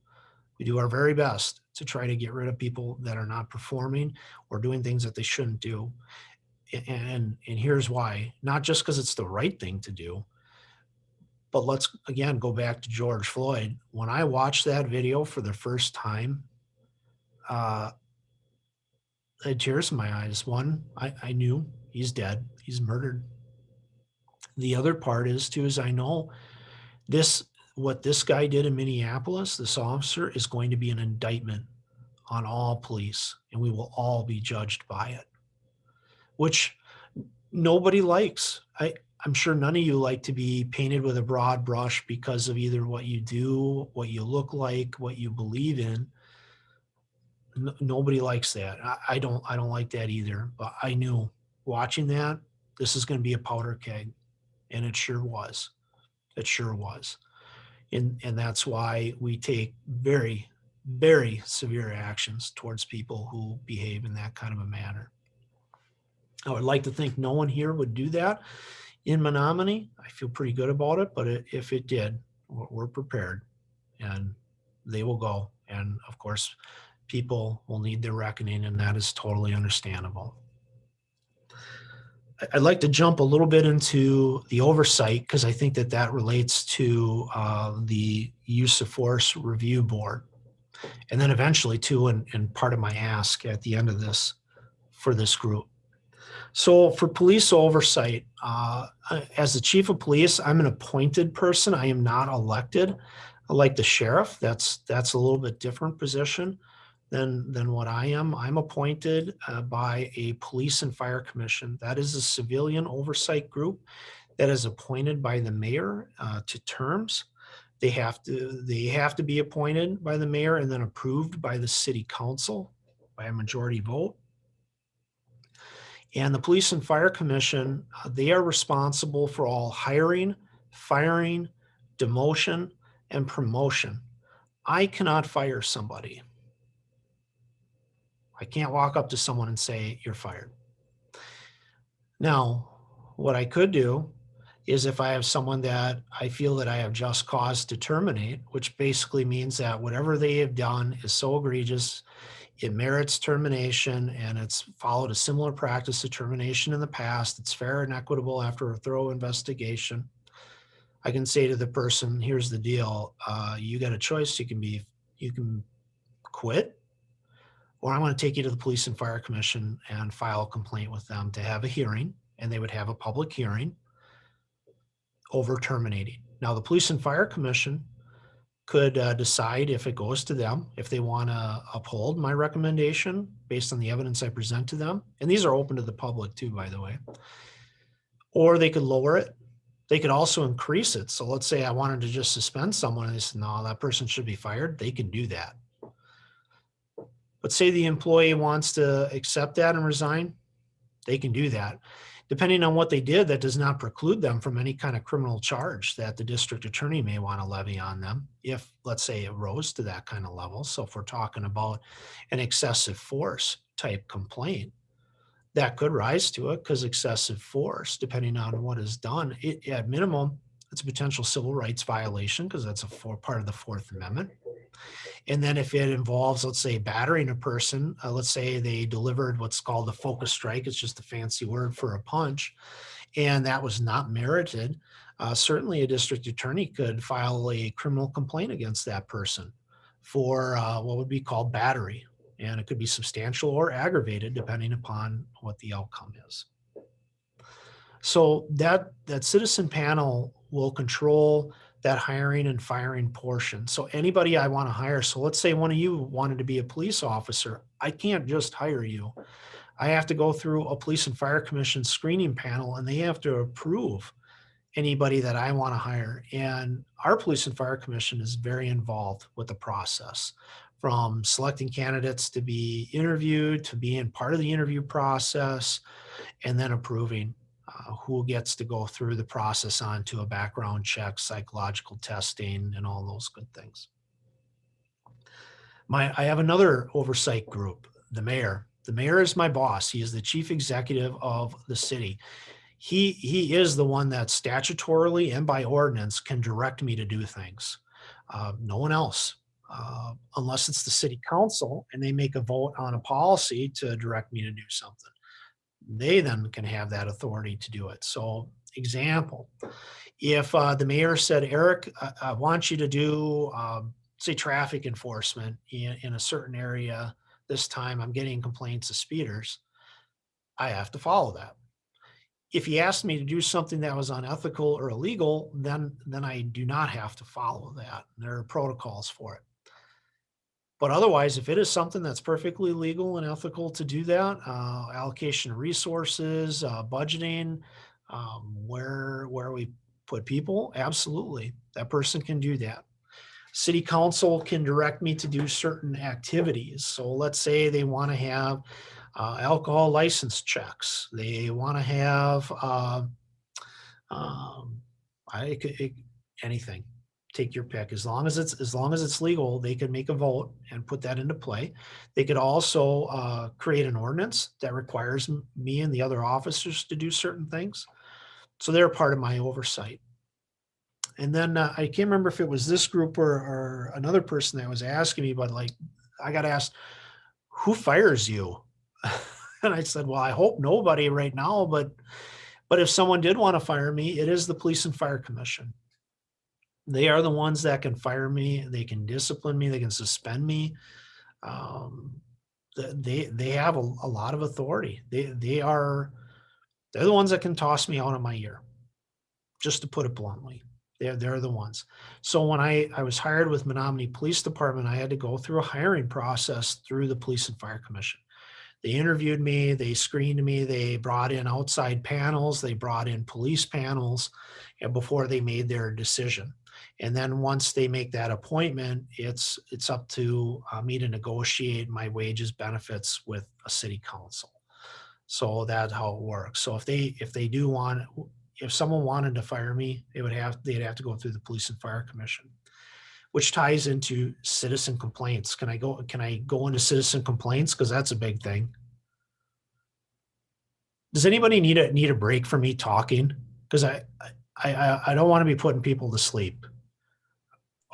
We do our very best to try to get rid of people that are not performing or doing things that they shouldn't do. And here's why: not just because it's the right thing to do, but let's again go back to George Floyd. When I watched that video for the first time, uh, I had tears in my eyes. One, I knew he's dead, he's murdered. The other part is too is I know this what this guy did in Minneapolis, this officer, is going to be an indictment on all police, and we will all be judged by it, which nobody likes. I'm sure none of you like to be painted with a broad brush because of either what you do, what you look like, what you believe in. Nobody likes that. I don't like that either. But I knew watching that this is going to be a powder keg, and it sure was. It sure was. And that's why we take very, very severe actions towards people who behave in that kind of a manner. I would like to think no one here would do that in Menomonie. I feel pretty good about it, but if it did, we're prepared, and they will go. And of course, people will need their reckoning, and that is totally understandable. I'd like to jump a little bit into the oversight, because I think that relates to the use of force review board, and then eventually too, and part of my ask at the end of this for this group. So for police oversight, as the chief of police, I'm an appointed person. I am not elected, like the sheriff. That's a little bit different position than what I am. I'm appointed by a police and fire commission. That is a civilian oversight group that is appointed by the mayor to terms. They have to be appointed by the mayor and then approved by the city council by a majority vote. And the Police and Fire Commission, they are responsible for all hiring, firing, demotion, and promotion. I cannot fire somebody. I can't walk up to someone and say, "You're fired." Now, what I could do is if I have someone that I feel that I have just cause to terminate, which basically means that whatever they have done is so egregious, it merits termination, and it's followed a similar practice of termination in the past. It's fair and equitable after a thorough investigation. I can say to the person, "Here's the deal. You got a choice. You can quit, or I'm going to take you to the Police and Fire Commission and file a complaint with them to have a hearing," and they would have a public hearing over terminating. Now, the Police and Fire Commission could decide, if it goes to them, if they want to uphold my recommendation based on the evidence I present to them. And these are open to the public too, by the way. Or they could lower it. They could also increase it. So let's say I wanted to just suspend someone and they said, "No, that person should be fired." They can do that. But say the employee wants to accept that and resign, they can do that. Depending on what they did, that does not preclude them from any kind of criminal charge that the district attorney may want to levy on them if, let's say, it rose to that kind of level. So if we're talking about an excessive force type complaint, that could rise to it, because excessive force, depending on what is done, at minimum, it's a potential civil rights violation, because that's part of the Fourth Amendment. And then if it involves, let's say, battering a person, let's say they delivered what's called a focus strike. It's just a fancy word for a punch, and that was not merited. Certainly a district attorney could file a criminal complaint against that person for what would be called battery. And it could be substantial or aggravated depending upon what the outcome is. So that citizen panel will control that hiring and firing portion. So anybody I want to hire, so let's say one of you wanted to be a police officer, I can't just hire you. I have to go through a police and fire commission screening panel, and they have to approve anybody that I want to hire. And our police and fire commission is very involved with the process, from selecting candidates to be interviewed, to being part of the interview process, and then approving who gets to go through the process onto a background check, psychological testing, and all those good things. I have another oversight group, the mayor. The mayor is my boss. He is the chief executive of the city. He is the one that statutorily and by ordinance can direct me to do things. No one else, unless it's the city council and they make a vote on a policy to direct me to do something. They then can have that authority to do it. So example, if the mayor said, Eric, I want you to do, say, traffic enforcement in a certain area, this time I'm getting complaints of speeders, I have to follow that. If he asked me to do something that was unethical or illegal, then I do not have to follow that. There are protocols for it. But otherwise, if it is something that's perfectly legal and ethical to do that, allocation of resources, budgeting, where we put people, absolutely, that person can do that. City council can direct me to do certain activities. So let's say they want to have alcohol license checks. They want to have anything. Take your pick. As long as it's legal, they could make a vote and put that into play. They could also create an ordinance that requires me and the other officers to do certain things. So they're part of my oversight. And then I can't remember if it was this group or another person that was asking me, but like, I got asked, who fires you? And I said, well, I hope nobody right now, but if someone did want to fire me, it is the Police and Fire Commission. They are the ones that can fire me. They can discipline me. They can suspend me. They have a lot of authority. They're the ones that can toss me out of my ear, just to put it bluntly. They're the ones. So when I was hired with Menomonie Police Department, I had to go through a hiring process through the Police and Fire Commission. They interviewed me, they screened me, they brought in outside panels, they brought in police panels, and before they made their decision. And then once they make that appointment, it's up to me to negotiate my wages, benefits with a city council. So that's how it works. So if someone wanted to fire me, they'd have to go through the Police and Fire Commission, which ties into citizen complaints. Can I go into citizen complaints? Because that's a big thing. Does anybody need a break from me talking? Because I don't want to be putting people to sleep.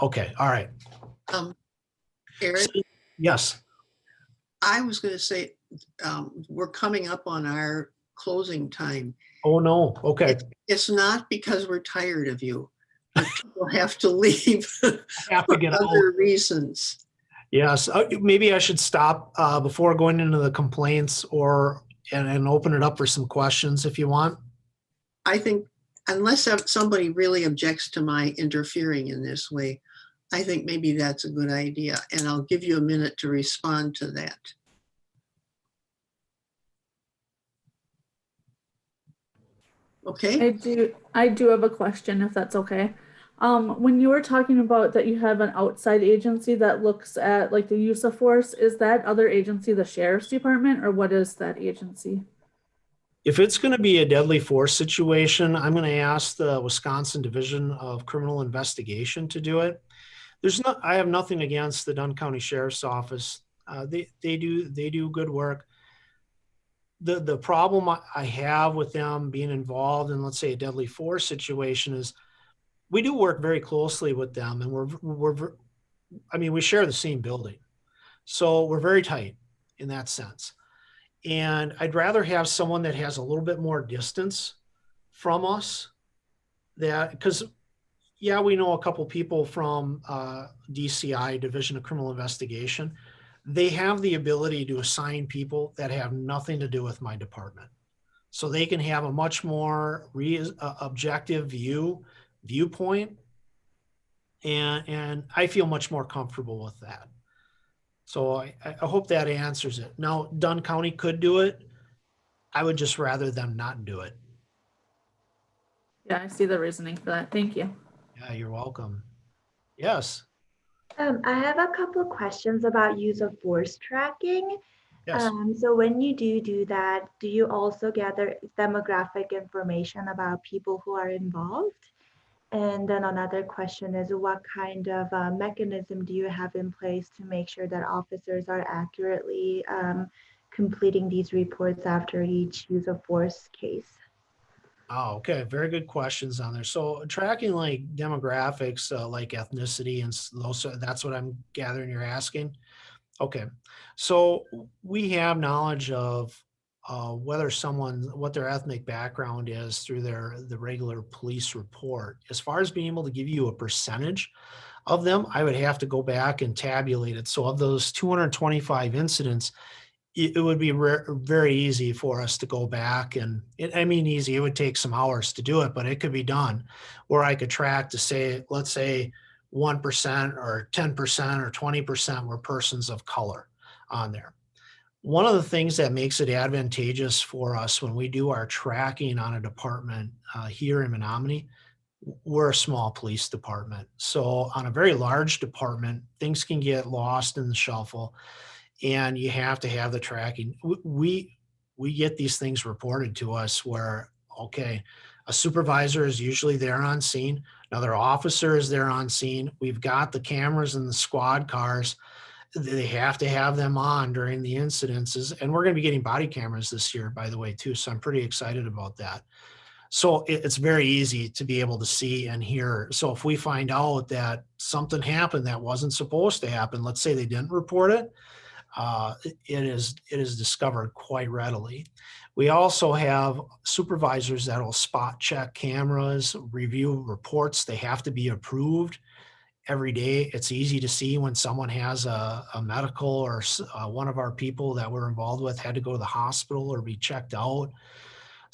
Okay, all right. Eric, yes. I was going to say, we're coming up on our closing time. Oh no. Okay. It's not because we're tired of you, but people have to leave have to get for other reasons. Yes, maybe I should stop before going into the complaints and open it up for some questions if you want. I think unless somebody really objects to my interfering in this way, I think maybe that's a good idea. And I'll give you a minute to respond to that. Okay. I do have a question, if that's okay. When you were talking about that you have an outside agency that looks at like the use of force, is that other agency the sheriff's department, or what is that agency? If it's going to be a deadly force situation, I'm going to ask the Wisconsin Division of Criminal Investigation to do it. I have nothing against the Dunn County Sheriff's Office. They do good work. The problem I have with them being involved in, let's say, a deadly force situation is we do work very closely with them, and we share the same building. So we're very tight in that sense. And I'd rather have someone that has a little bit more distance from us, because we know a couple people from DCI, Division of Criminal Investigation. they have the ability to assign people that have nothing to do with my department. So they can have a much more objective viewpoint. And I feel much more comfortable with that. So I hope that answers it. Now, Dunn County could do it. I would just rather them not do it. Yeah, I see the reasoning for that. Thank you. Yeah, you're welcome. Yes. I have a couple of questions about use of force tracking. Yes. So when you do that, do you also gather demographic information about people who are involved? And then another question is, what kind of mechanism do you have in place to make sure that officers are accurately completing these reports after each use of force case? Oh, okay. Very good questions on there. So tracking like demographics, like ethnicity and those, that's what I'm gathering you're asking. Okay. So we have knowledge of whether what their ethnic background is through the regular police report. As far as being able to give you a percentage of them, I would have to go back and tabulate it. So of those 225 incidents, it would be very easy for us to go back I mean, easy, it would take some hours to do it, but it could be done where I could track to say, let's say 1% or 10% or 20% were persons of color on there. One of the things that makes it advantageous for us when we do our tracking on a department here in Menomonie, we're a small police department. So on a very large department, things can get lost in the shuffle. And you have to have the tracking. We get these things reported to us where, okay, a supervisor is usually there on scene. Another officer is there on scene. We've got the cameras in the squad cars. They have to have them on during the incidences. And we're going to be getting body cameras this year, by the way, too. So I'm pretty excited about that. So it's very easy to be able to see and hear. So if we find out that something happened that wasn't supposed to happen, let's say they didn't report it, it is discovered quite readily. We also have supervisors that will spot check cameras, review reports. They have to be approved every day. It's easy to see when someone has a medical or one of our people that we're involved with had to go to the hospital or be checked out.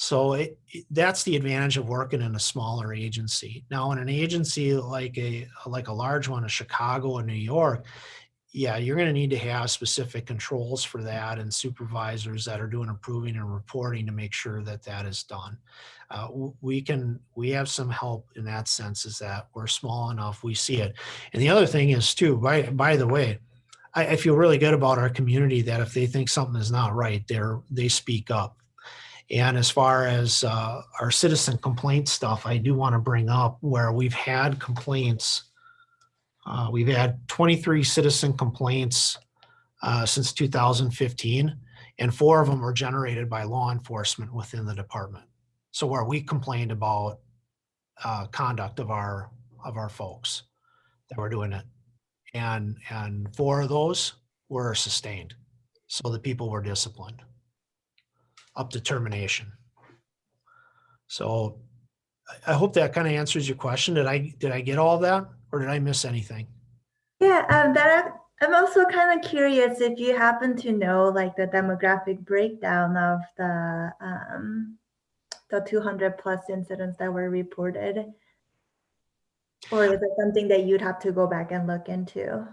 So that's the advantage of working in a smaller agency. Now, in an agency like a large one in Chicago and New York, yeah, you're going to need to have specific controls for that and supervisors that are doing approving and reporting to make sure that that is done. We have some help in that sense, is that we're small enough, we see it. And the other thing is too, by the way, I feel really good about our community that if they think something is not right, they speak up. And as far as our citizen complaint stuff, I do want to bring up where we've had complaints. We've had 23 citizen complaints since 2015, and 4 of them were generated by law enforcement within the department. So where we complained about conduct of our folks that were doing it, and 4 of those were sustained. So the people were disciplined up to termination. So I hope that kind of answers your question. Did I get all of that? Or did I miss anything? Yeah, I'm also kind of curious if you happen to know like the demographic breakdown of the 200 plus incidents that were reported, or is it something that you'd have to go back and look into?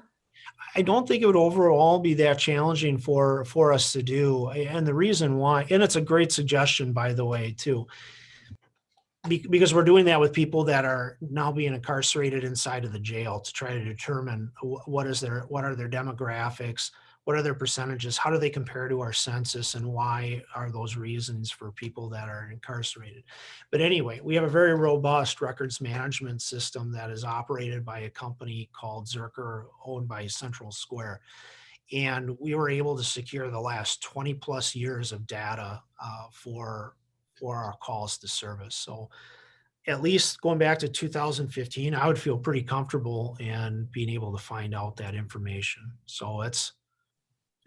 I don't think it would overall be that challenging for us to do. And the reason why, and it's a great suggestion, by the way, too, because we're doing that with people that are now being incarcerated inside of the jail to try to determine what are their demographics, what are their percentages, how do they compare to our census, and why are those reasons for people that are incarcerated. But anyway, we have a very robust records management system that is operated by a company called Zerker, owned by Central Square. And we were able to secure the last 20 plus years of data for our calls to service. So at least going back to 2015, I would feel pretty comfortable in being able to find out that information. So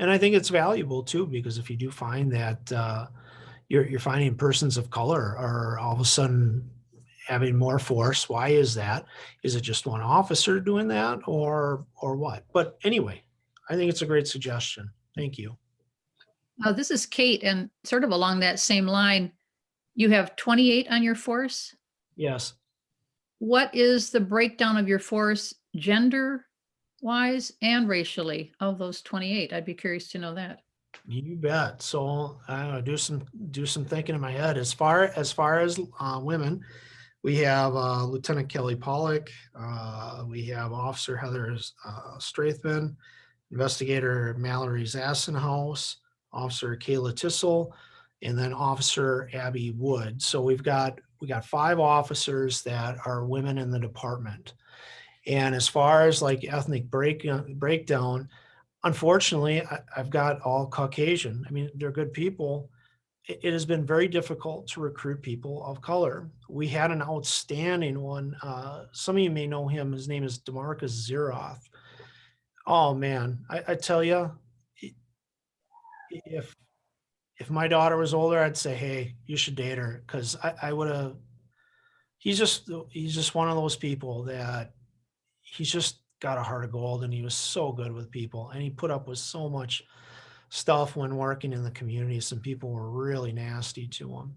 and I think it's valuable too, because if you do find that you're finding persons of color are all of a sudden having more force, why is that? Is it just one officer doing that or what? But anyway, I think it's a great suggestion. Thank you. This is Kate, and sort of along that same line, you have 28 on your force. Yes. What is the breakdown of your force gender-wise and racially of those 28? I'd be curious to know that. You bet. So I do some thinking in my head. As far as women, we have Lieutenant Kelly Pollock. We have Officer Heather Strathman, Investigator Mallory Zassenhaus, Officer Kayla Tissel, and then Officer Abby Wood. So we got 5 officers that are women in the department. And as far as like ethnic breakdown, unfortunately, I've got all Caucasian. I mean, they're good people. It has been very difficult to recruit people of color. We had an outstanding one. Some of you may know him. His name is DeMarcus Zeroth. Oh man, I tell you, if my daughter was older, I'd say, hey, you should date her, because I would have. He's just one of those people that he's just got a heart of gold, and he was so good with people, and he put up with so much stuff when working in the community. Some people were really nasty to him,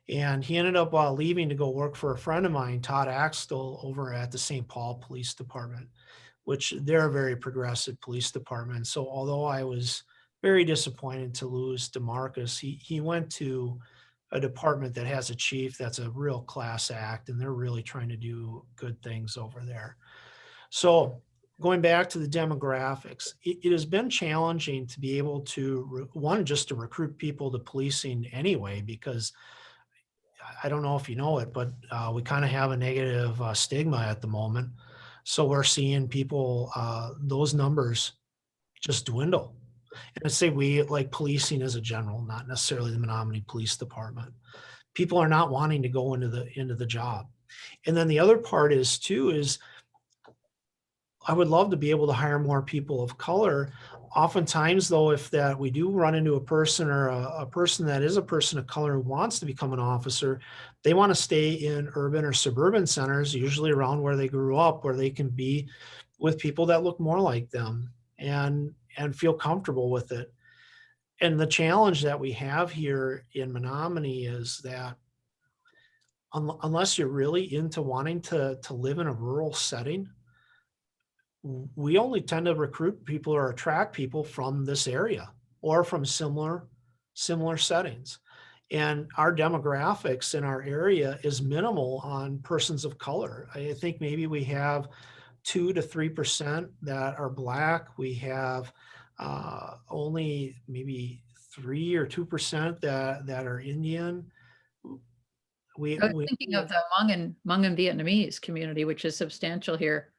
and he ended up leaving to go work for a friend of mine, Todd Axtell, over at the St. Paul Police Department, which they're a very progressive police department. So although I was very disappointed to lose DeMarcus, he went to a department that has a chief that's a real class act, and they're really trying to do good things over there. So going back to the demographics, it has been challenging to be able to, just to recruit people to policing anyway, because I don't know if you know it, but we kind of have a negative stigma at the moment. So we're seeing people, those numbers just dwindle. And I say we, like policing as a general, not necessarily the Menomonie Police Department. People are not wanting to go into the job. And then the other part is I would love to be able to hire more people of color. Oftentimes, though, if that we do run into a person or a person that is a person of color who wants to become an officer, they want to stay in urban or suburban centers, usually around where they grew up, where they can be with people that look more like them and feel comfortable with it. And the challenge that we have here in Menomonie is that unless you're really into wanting to live in a rural setting, we only tend to recruit people or attract people from this area or from similar settings. And our demographics in our area is minimal on persons of color. I think maybe we have 2 to 3% that are Black. We have only maybe 3 or 2% that are Indian. I was thinking of the Hmong and Vietnamese community, which is substantial here.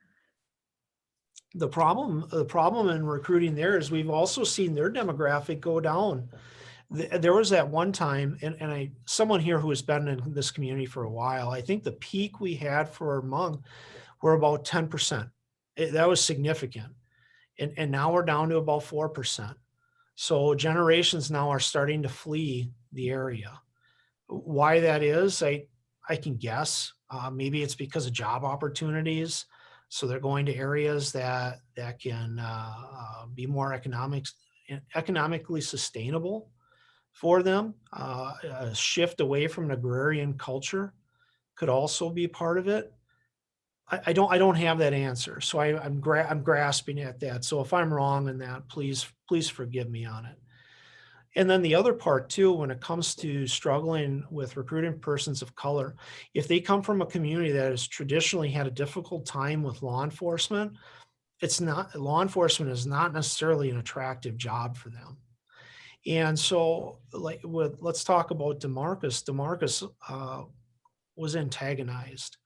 The problem in recruiting there is we've also seen their demographic go down. There was that one time, and someone here who has been in this community for a while, I think the peak we had for Hmong were about 10%. That was significant. And now we're down to about 4%. So generations now are starting to flee the area. Why that is, I can guess. Maybe it's because of job opportunities. So they're going to areas that can be more economically sustainable for them. A shift away from an agrarian culture could also be part of it. I don't have that answer, so I'm grasping at that. So if I'm wrong in that, please forgive me on it. And then the other part too, when it comes to struggling with recruiting persons of color, if they come from a community that has traditionally had a difficult time with law enforcement, law enforcement is not necessarily an attractive job for them. And so let's talk about DeMarcus. DeMarcus was antagonized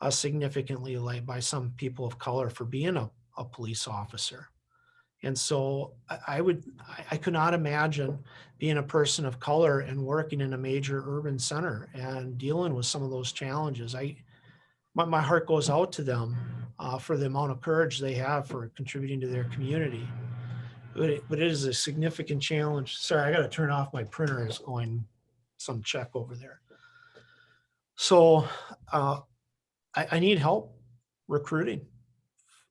significantly by some people of color for being a police officer. And so I could not imagine being a person of color and working in a major urban center and dealing with some of those challenges. My heart goes out to them for the amount of courage they have for contributing to their community. But it is a significant challenge. Sorry, I got to turn off my printer. It's going some check over there. So I need help recruiting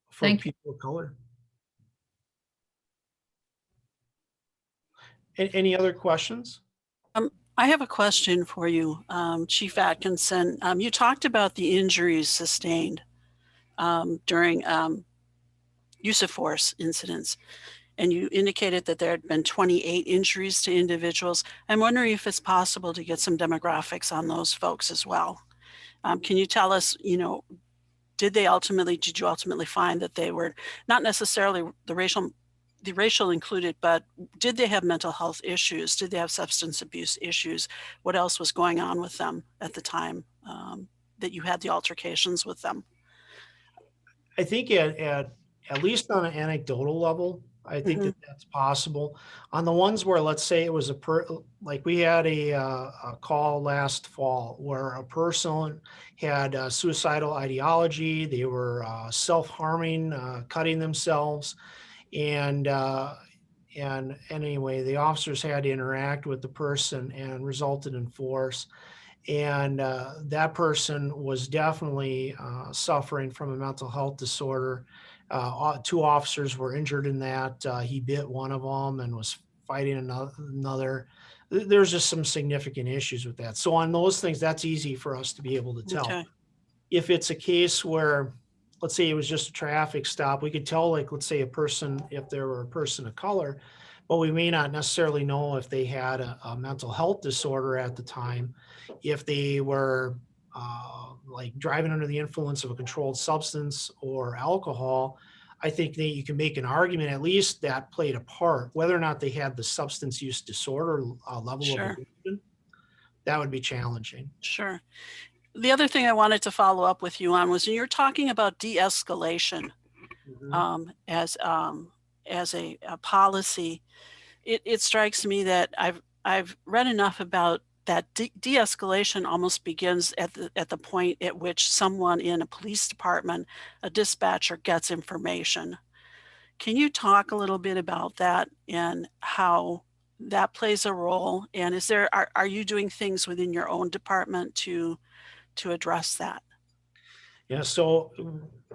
for people of color. Any other questions? I have a question for you, Chief Atkinson. You talked about the injuries sustained during use of force incidents, and you indicated that there had been 28 injuries to individuals. I'm wondering if it's possible to get some demographics on those folks as well. Can you tell us, did you ultimately find that they were not necessarily the racial included, but did they have mental health issues? Did they have substance abuse issues? What else was going on with them at the time that you had the altercations with them? I think at least on an anecdotal level, I think that that's possible. On the ones where, let's say it was like we had a call last fall where a person had suicidal ideology, they were self-harming, cutting themselves, and anyway, the officers had to interact with the person and resulted in force. And that person was definitely suffering from a mental health disorder. 2 officers were injured in that. He bit one of them and was fighting another. There's just some significant issues with that. So on those things, that's easy for us to be able to tell. Okay. If it's a case where, let's say it was just a traffic stop, we could tell, like, let's say if there were a person of color, but we may not necessarily know if they had a mental health disorder at the time. If they were like driving under the influence of a controlled substance or alcohol, I think that you can make an argument at least that played a part. Whether or not they had the substance use disorder level Sure. of addiction, that would be challenging. Sure. The other thing I wanted to follow up with you on was you're talking about de-escalation as a policy. It strikes me that I've read enough about that de-escalation almost begins at the point at which someone in a police department, a dispatcher, gets information. Can you talk a little bit about that and how that plays a role? And are you doing things within your own department to address that? Yeah, so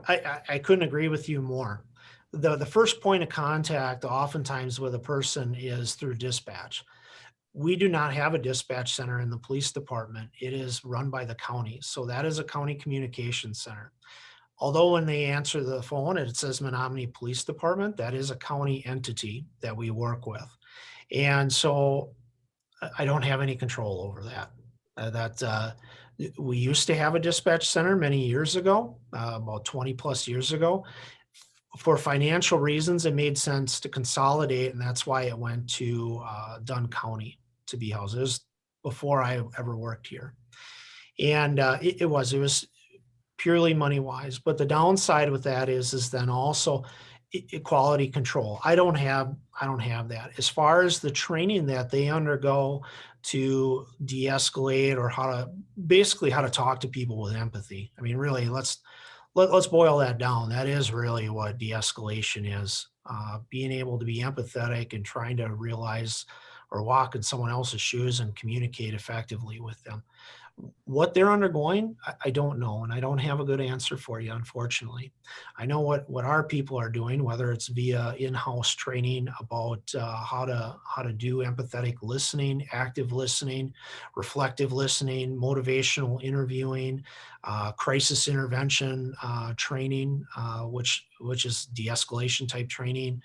I couldn't agree with you more. The first point of contact oftentimes with a person is through dispatch. We do not have a dispatch center in the police department. It is run by the county. So that is a county communications center. Although when they answer the phone, it says Menomonie Police Department, that is a county entity that we work with. And so I don't have any control over that. We used to have a dispatch center many years ago, about 20 plus years ago. For financial reasons, it made sense to consolidate, and that's why it went to Dunn County to be housed. It was before I ever worked here. And it was purely money wise. But the downside with that is then also quality control. I don't have that. As far as the training that they undergo to de-escalate or how to talk to people with empathy. I mean, really, let's boil that down. That is really what de-escalation is. Being able to be empathetic and trying to realize or walk in someone else's shoes and communicate effectively with them. What they're undergoing, I don't know, and I don't have a good answer for you, unfortunately. I know what our people are doing, whether it's via in-house training about how to do empathetic listening, active listening, reflective listening, motivational interviewing, crisis intervention training, which is de-escalation type training,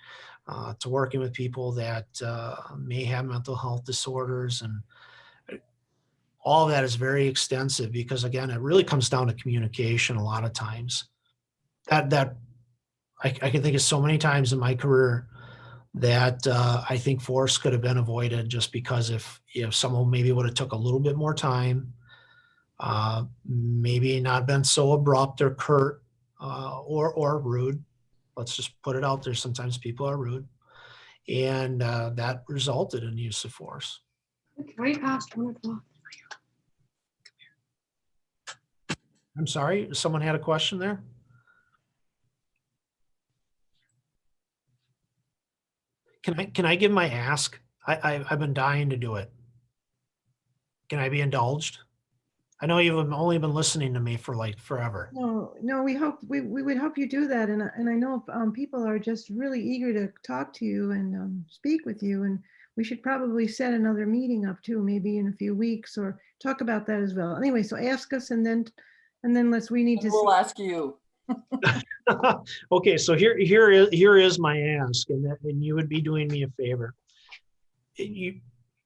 to working with people that may have mental health disorders. And all of that is very extensive because, again, it really comes down to communication a lot of times. That I can think of so many times in my career that I think force could have been avoided just because if someone maybe would have took a little bit more time, maybe not been so abrupt or curt or rude. Let's just put it out there. Sometimes people are rude. And that resulted in use of force. Way past 1 o'clock. I'm sorry, someone had a question there? Can I give my ask? I've been dying to do it. Can I be indulged? I know you've only been listening to me for like forever. No, we would hope you do that. And I know people are just really eager to talk to you and speak with you. And we should probably set another meeting up too, maybe in a few weeks, or talk about that as well. Anyway, so ask us and then we need to see. We'll ask you. Okay, so here is my ask, and you would be doing me a favor.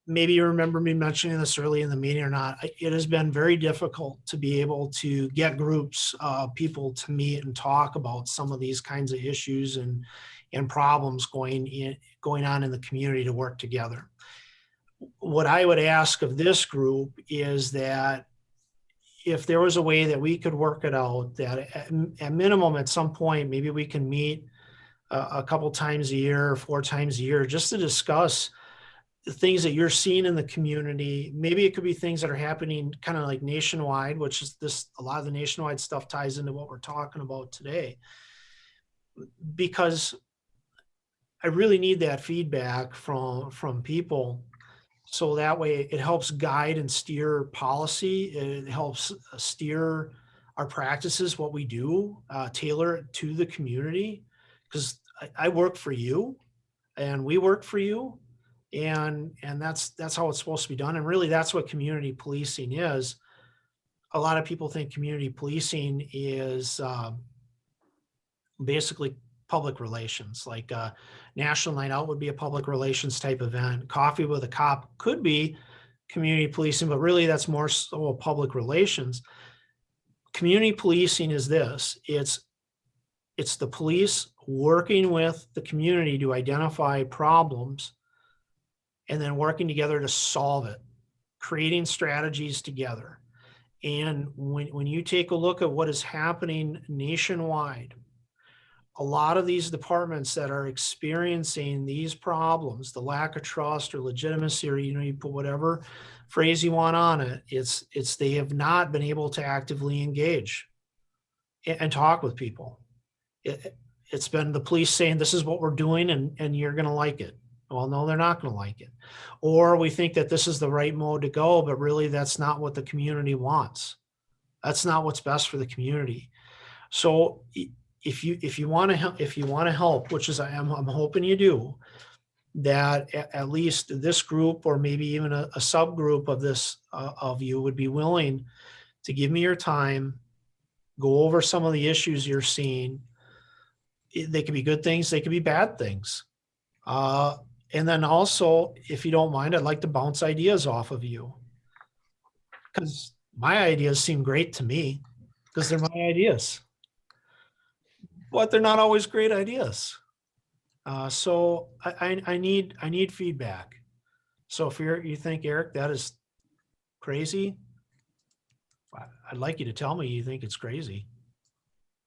Maybe you remember me mentioning this early in the meeting or not. It has been very difficult to be able to get groups of people to meet and talk about some of these kinds of issues and problems going on in the community to work together. What I would ask of this group is that if there was a way that we could work it out, that at minimum, at some point, maybe we can meet a couple times a year, 4 times a year, just to discuss the things that you're seeing in the community. Maybe it could be things that are happening kind of like nationwide, which is a lot of the nationwide stuff ties into what we're talking about today. Because I really need that feedback from people. So that way it helps guide and steer policy. It helps steer our practices, what we do, tailor it to the community. Because I work for you and we work for you. And that's how it's supposed to be done. And really that's what community policing is. A lot of people think community policing is basically public relations, like National Night Out would be a public relations type event. Coffee with a Cop could be community policing, but really that's more so public relations. Community policing is this. It's the police working with the community to identify problems and then working together to solve it, creating strategies together. And when you take a look at what is happening nationwide, a lot of these departments that are experiencing these problems, the lack of trust or legitimacy, or, you put whatever phrase you want on it, it's they have not been able to actively engage and talk with people. It's been the police saying, this is what we're doing and you're going to like it. Well, no, they're not going to like it. Or we think that this is the right mode to go, but really that's not what the community wants. That's not what's best for the community. So if you want to help, which is I'm hoping you do, that at least this group or maybe even a subgroup of this of you would be willing to give me your time, go over some of the issues you're seeing. They could be good things, they could be bad things. And then also, if you don't mind, I'd like to bounce ideas off of you, because my ideas seem great to me because they're my ideas. But they're not always great ideas. So I need feedback. So if you think, Eric, that is crazy, I'd like you to tell me you think it's crazy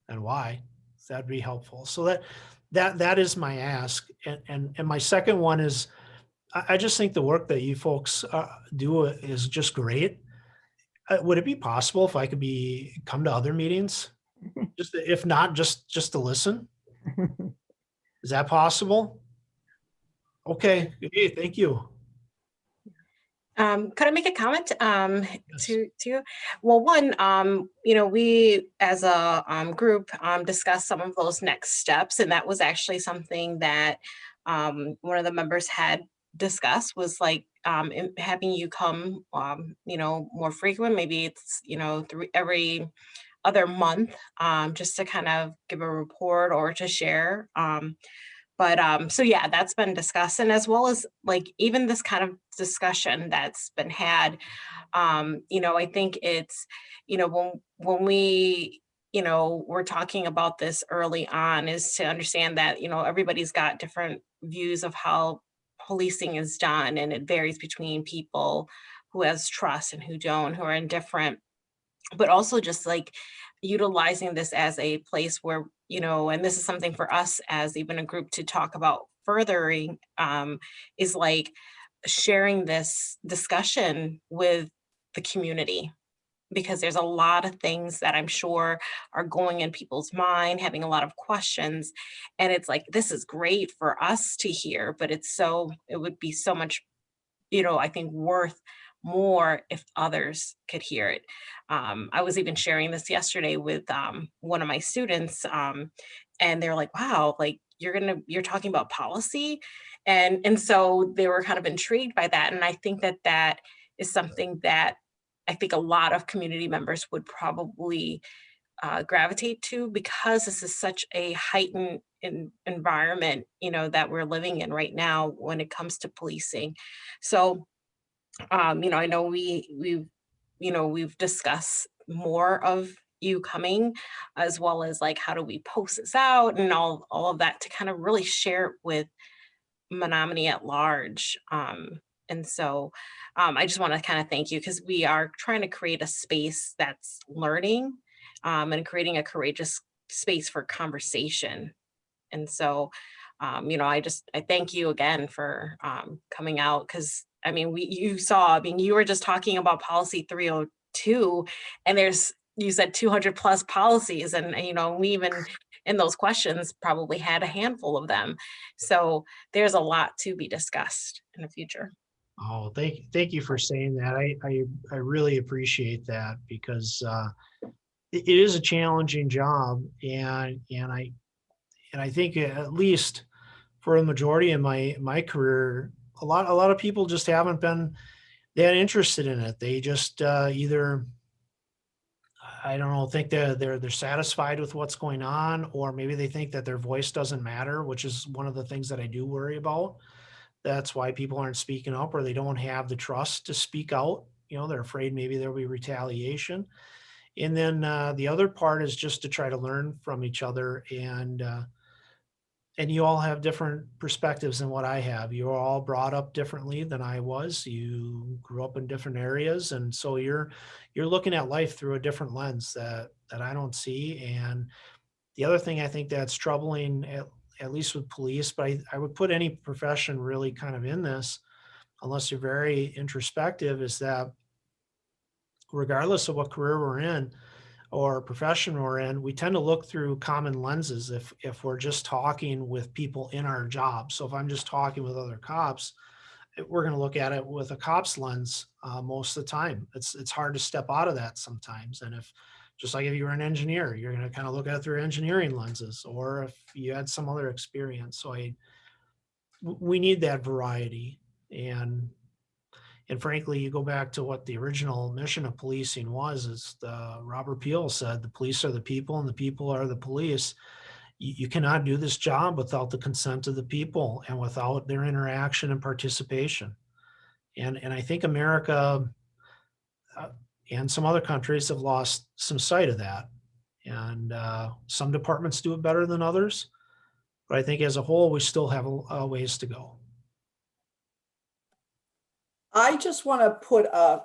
and why. That'd be helpful. So that is my ask. And my second one is, I just think the work that you folks do is just great. Would it be possible if I could come to other meetings? Just if not, just to listen. Is that possible? Okay. Hey, thank you. Could I make a comment Yes. to you? Well, one, we as a group discussed some of those next steps, and that was actually something that one of the members had discussed, was like having you come, more frequent. Maybe it's every other month, just to kind of give a report or to share. So yeah, that's been discussed, and as well as like even this kind of discussion that's been had, I think it's, when we, we're talking about this early on, is to understand that, everybody's got different views of how policing is done, and it varies between people who has trust and who don't, who are indifferent, but also just like utilizing this as a place where, and this is something for us as even a group to talk about furthering, is like sharing this discussion with the community, because there's a lot of things that I'm sure are going in people's mind, having a lot of questions. And it's like, this is great for us to hear, but it would be so much, I think worth more if others could hear it. I was even sharing this yesterday with one of my students, and they're like, wow, like you're talking about policy. And so they were kind of intrigued by that. And I think that that is something that I think a lot of community members would probably gravitate to, because this is such a heightened environment, that we're living in right now when it comes to policing. So, I know we've discussed more of you coming, as well as like how do we post this out and all of that to kind of really share it with Menomonie at large. And so I just want to kind of thank you, because we are trying to create a space that's learning, and creating a courageous space for conversation. And so, I thank you again for coming out, because I mean, you were just talking about policy 302, and you said 200 plus policies, and we even in those questions probably had a handful of them. So there's a lot to be discussed in the future. Oh, thank you for saying that. I really appreciate that, because it is a challenging job, and I think, at least for a majority of my career, a lot of people just haven't been that interested in it. They just either, I don't know, think they're satisfied with what's going on, or maybe they think that their voice doesn't matter, which is one of the things that I do worry about. That's why people aren't speaking up, or they don't have the trust to speak out. They're afraid maybe there'll be retaliation. And then the other part is just to try to learn from each other. And you all have different perspectives than what I have. You're all brought up differently than I was. You grew up in different areas, and so you're looking at life through a different lens that I don't see. And the other thing I think that's troubling, at least with police, but I would put any profession really kind of in this, unless you're very introspective, is that regardless of what career we're in or profession we're in, we tend to look through common lenses if we're just talking with people in our job. So if I'm just talking with other cops, we're going to look at it with a cop's lens most of the time. It's hard to step out of that sometimes. And just like if you were an engineer, you're going to kind of look at it through engineering lenses, or if you had some other experience. So we need that variety. And frankly, you go back to what the original mission of policing was, is Robert Peel said, the police are the people and the people are the police. You cannot do this job without the consent of the people and without their interaction and participation. And I think America and some other countries have lost some sight of that. And some departments do it better than others. But I think as a whole, we still have a ways to go. I just want to put a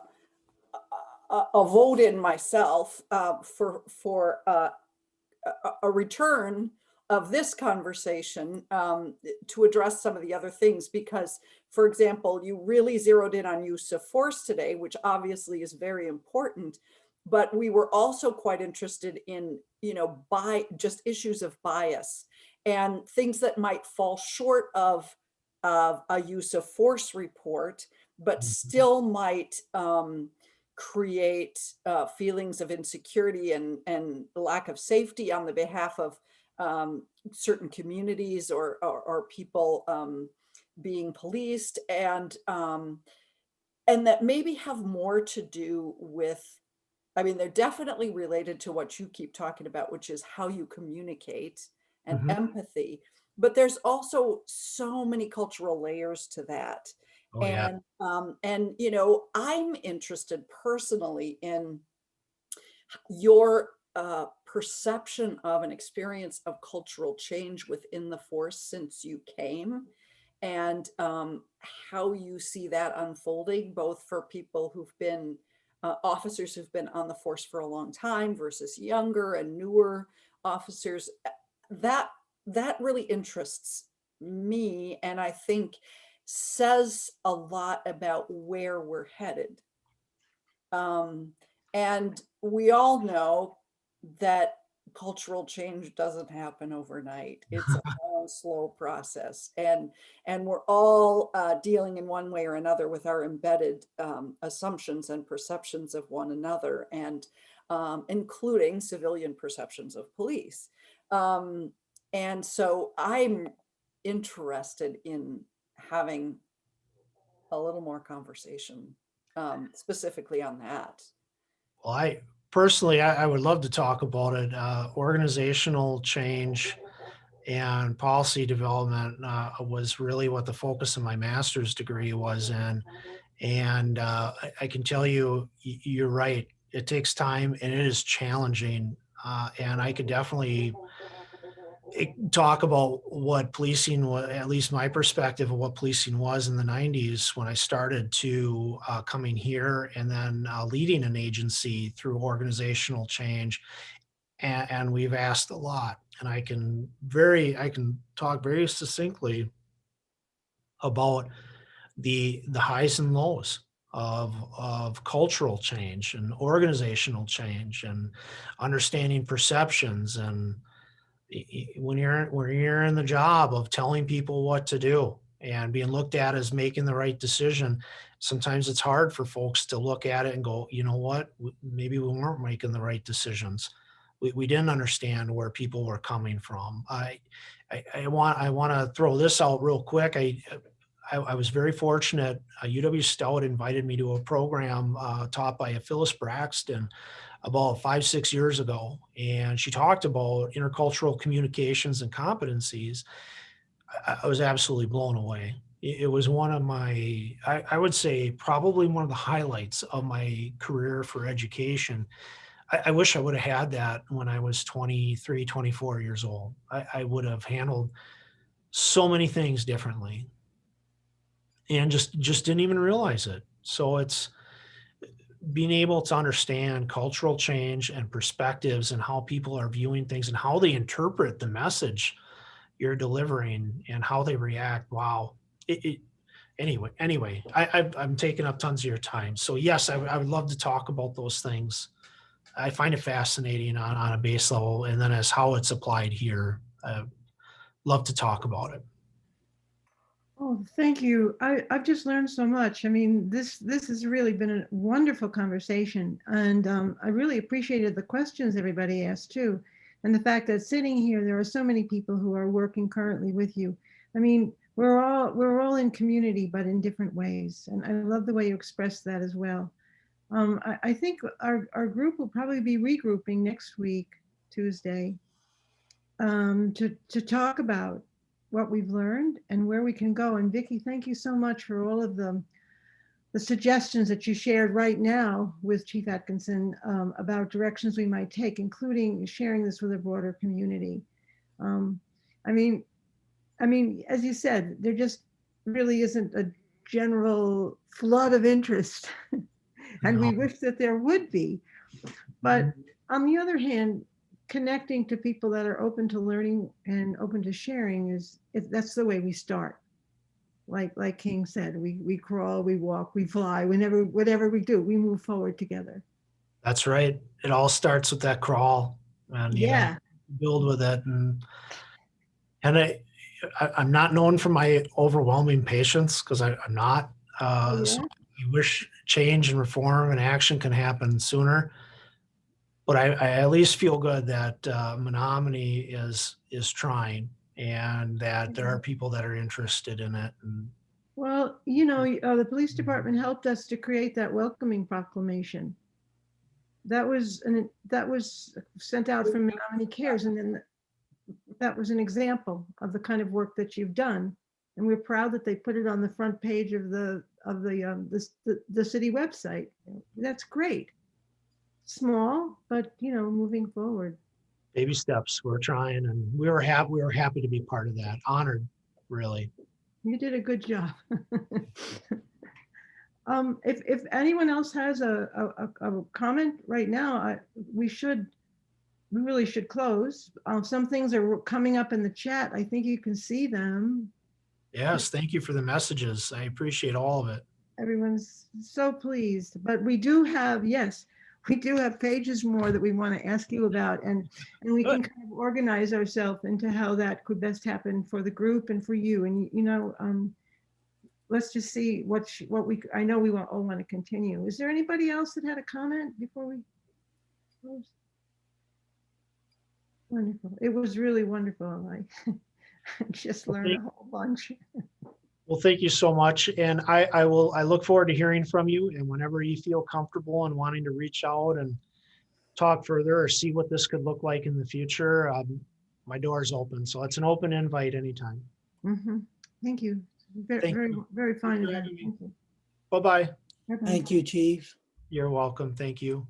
vote in myself for a return of this conversation to address some of the other things, because, for example, you really zeroed in on use of force today, which obviously is very important, but we were also quite interested in, just issues of bias and things that might fall short of a use of force report, but still might create feelings of insecurity and lack of safety on the behalf of certain communities or people being policed, and that maybe have more to do with, I mean, they're definitely related to what you keep talking about, which is how you communicate and empathy. But there's also so many cultural layers to that. Oh, yeah. And I'm interested personally in your perception of an experience of cultural change within the force since you came, and how you see that unfolding, both for people who've been officers who've been on the force for a long time versus younger and newer officers. That really interests me, and I think says a lot about where we're headed. And we all know that cultural change doesn't happen overnight. It's a long, slow process, and we're all dealing in one way or another with our embedded assumptions and perceptions of one another, and including civilian perceptions of police. And so I'm interested in having a little more conversation specifically on that. Well, I personally, I would love to talk about it. Organizational change and policy development was really what the focus of my master's degree was in. And I can tell you, you're right. It takes time and it is challenging. And I could definitely talk about what policing was, at least my perspective of what policing was in the 90s when I started to coming here and then leading an agency through organizational change. And we've asked a lot. And I can talk very succinctly about the highs and lows of cultural change and organizational change and understanding perceptions. And when you're in the job of telling people what to do and being looked at as making the right decision, sometimes it's hard for folks to look at it and go, you know what, maybe we weren't making the right decisions. We didn't understand where people were coming from. I want to throw this out real quick. I was very fortunate. UW Stout invited me to a program taught by Phyllis Braxton about 5-6 years ago. And she talked about intercultural communications and competencies. I was absolutely blown away. It was one of my, I would say probably one of the highlights of my career for education. I wish I would have had that when I was 23, 24 years old. I would have handled so many things differently and just didn't even realize it. So it's being able to understand cultural change and perspectives and how people are viewing things and how they interpret the message you're delivering and how they react. Wow. Anyway, I'm taking up tons of your time. So yes, I would love to talk about those things. I find it fascinating on a base level, and then as how it's applied here. Love to talk about it. Oh, thank you. I've just learned so much. I mean, this has really been a wonderful conversation, and I really appreciated the questions everybody asked too, and the fact that sitting here, there are so many people who are working currently with you. I mean, we're all in community, but in different ways, and I love the way you expressed that as well. I think our group will probably be regrouping next week, Tuesday, to talk about what we've learned and where we can go. And Vicki, thank you so much for all of the suggestions that you shared right now with Chief Atkinson about directions we might take, including sharing this with a broader community. I mean, as you said, there just really isn't a general flood of interest. And we wish that there would be. But on the other hand, connecting to people that are open to learning and open to sharing that's the way we start. Like King said, we crawl, we walk, we fly. Whatever we do, we move forward together. That's right. It all starts with that crawl, and build with it. And I'm not known for my overwhelming patience, because I'm not. So I wish change and reform and action can happen sooner. But I at least feel good that Menomonie is trying, and that there are people that are interested in it. And well, the police department helped us to create that welcoming proclamation. That was sent out from Menomonie Cares, and then that was an example of the kind of work that you've done. And we're proud that they put it on the front page of the city website. That's great. Small, but moving forward. Baby steps. We're trying, and we were happy to be part of that. Honored, really. You did a good job. If anyone else has a comment right now, we really should close. Some things are coming up in the chat. I think you can see them. Yes, thank you for the messages. I appreciate all of it. Everyone's so pleased, but we do have pages more that we want to ask you about, and we can kind of organize ourselves into how that could best happen for the group and for you. And let's just see what we. I know we all want to continue. Is there anybody else that had a comment before we close? Wonderful. It was really wonderful. I just learned a whole bunch. Well, thank you so much. And I look forward to hearing from you, and whenever you feel comfortable and wanting to reach out and talk further or see what this could look like in the future, my door is open. So it's an open invite anytime. Thank you. Very, Thank very, you. very fine for event. having me. Thank you. Bye-bye. Bye-bye. Thank you, Chief. You're welcome. Thank you.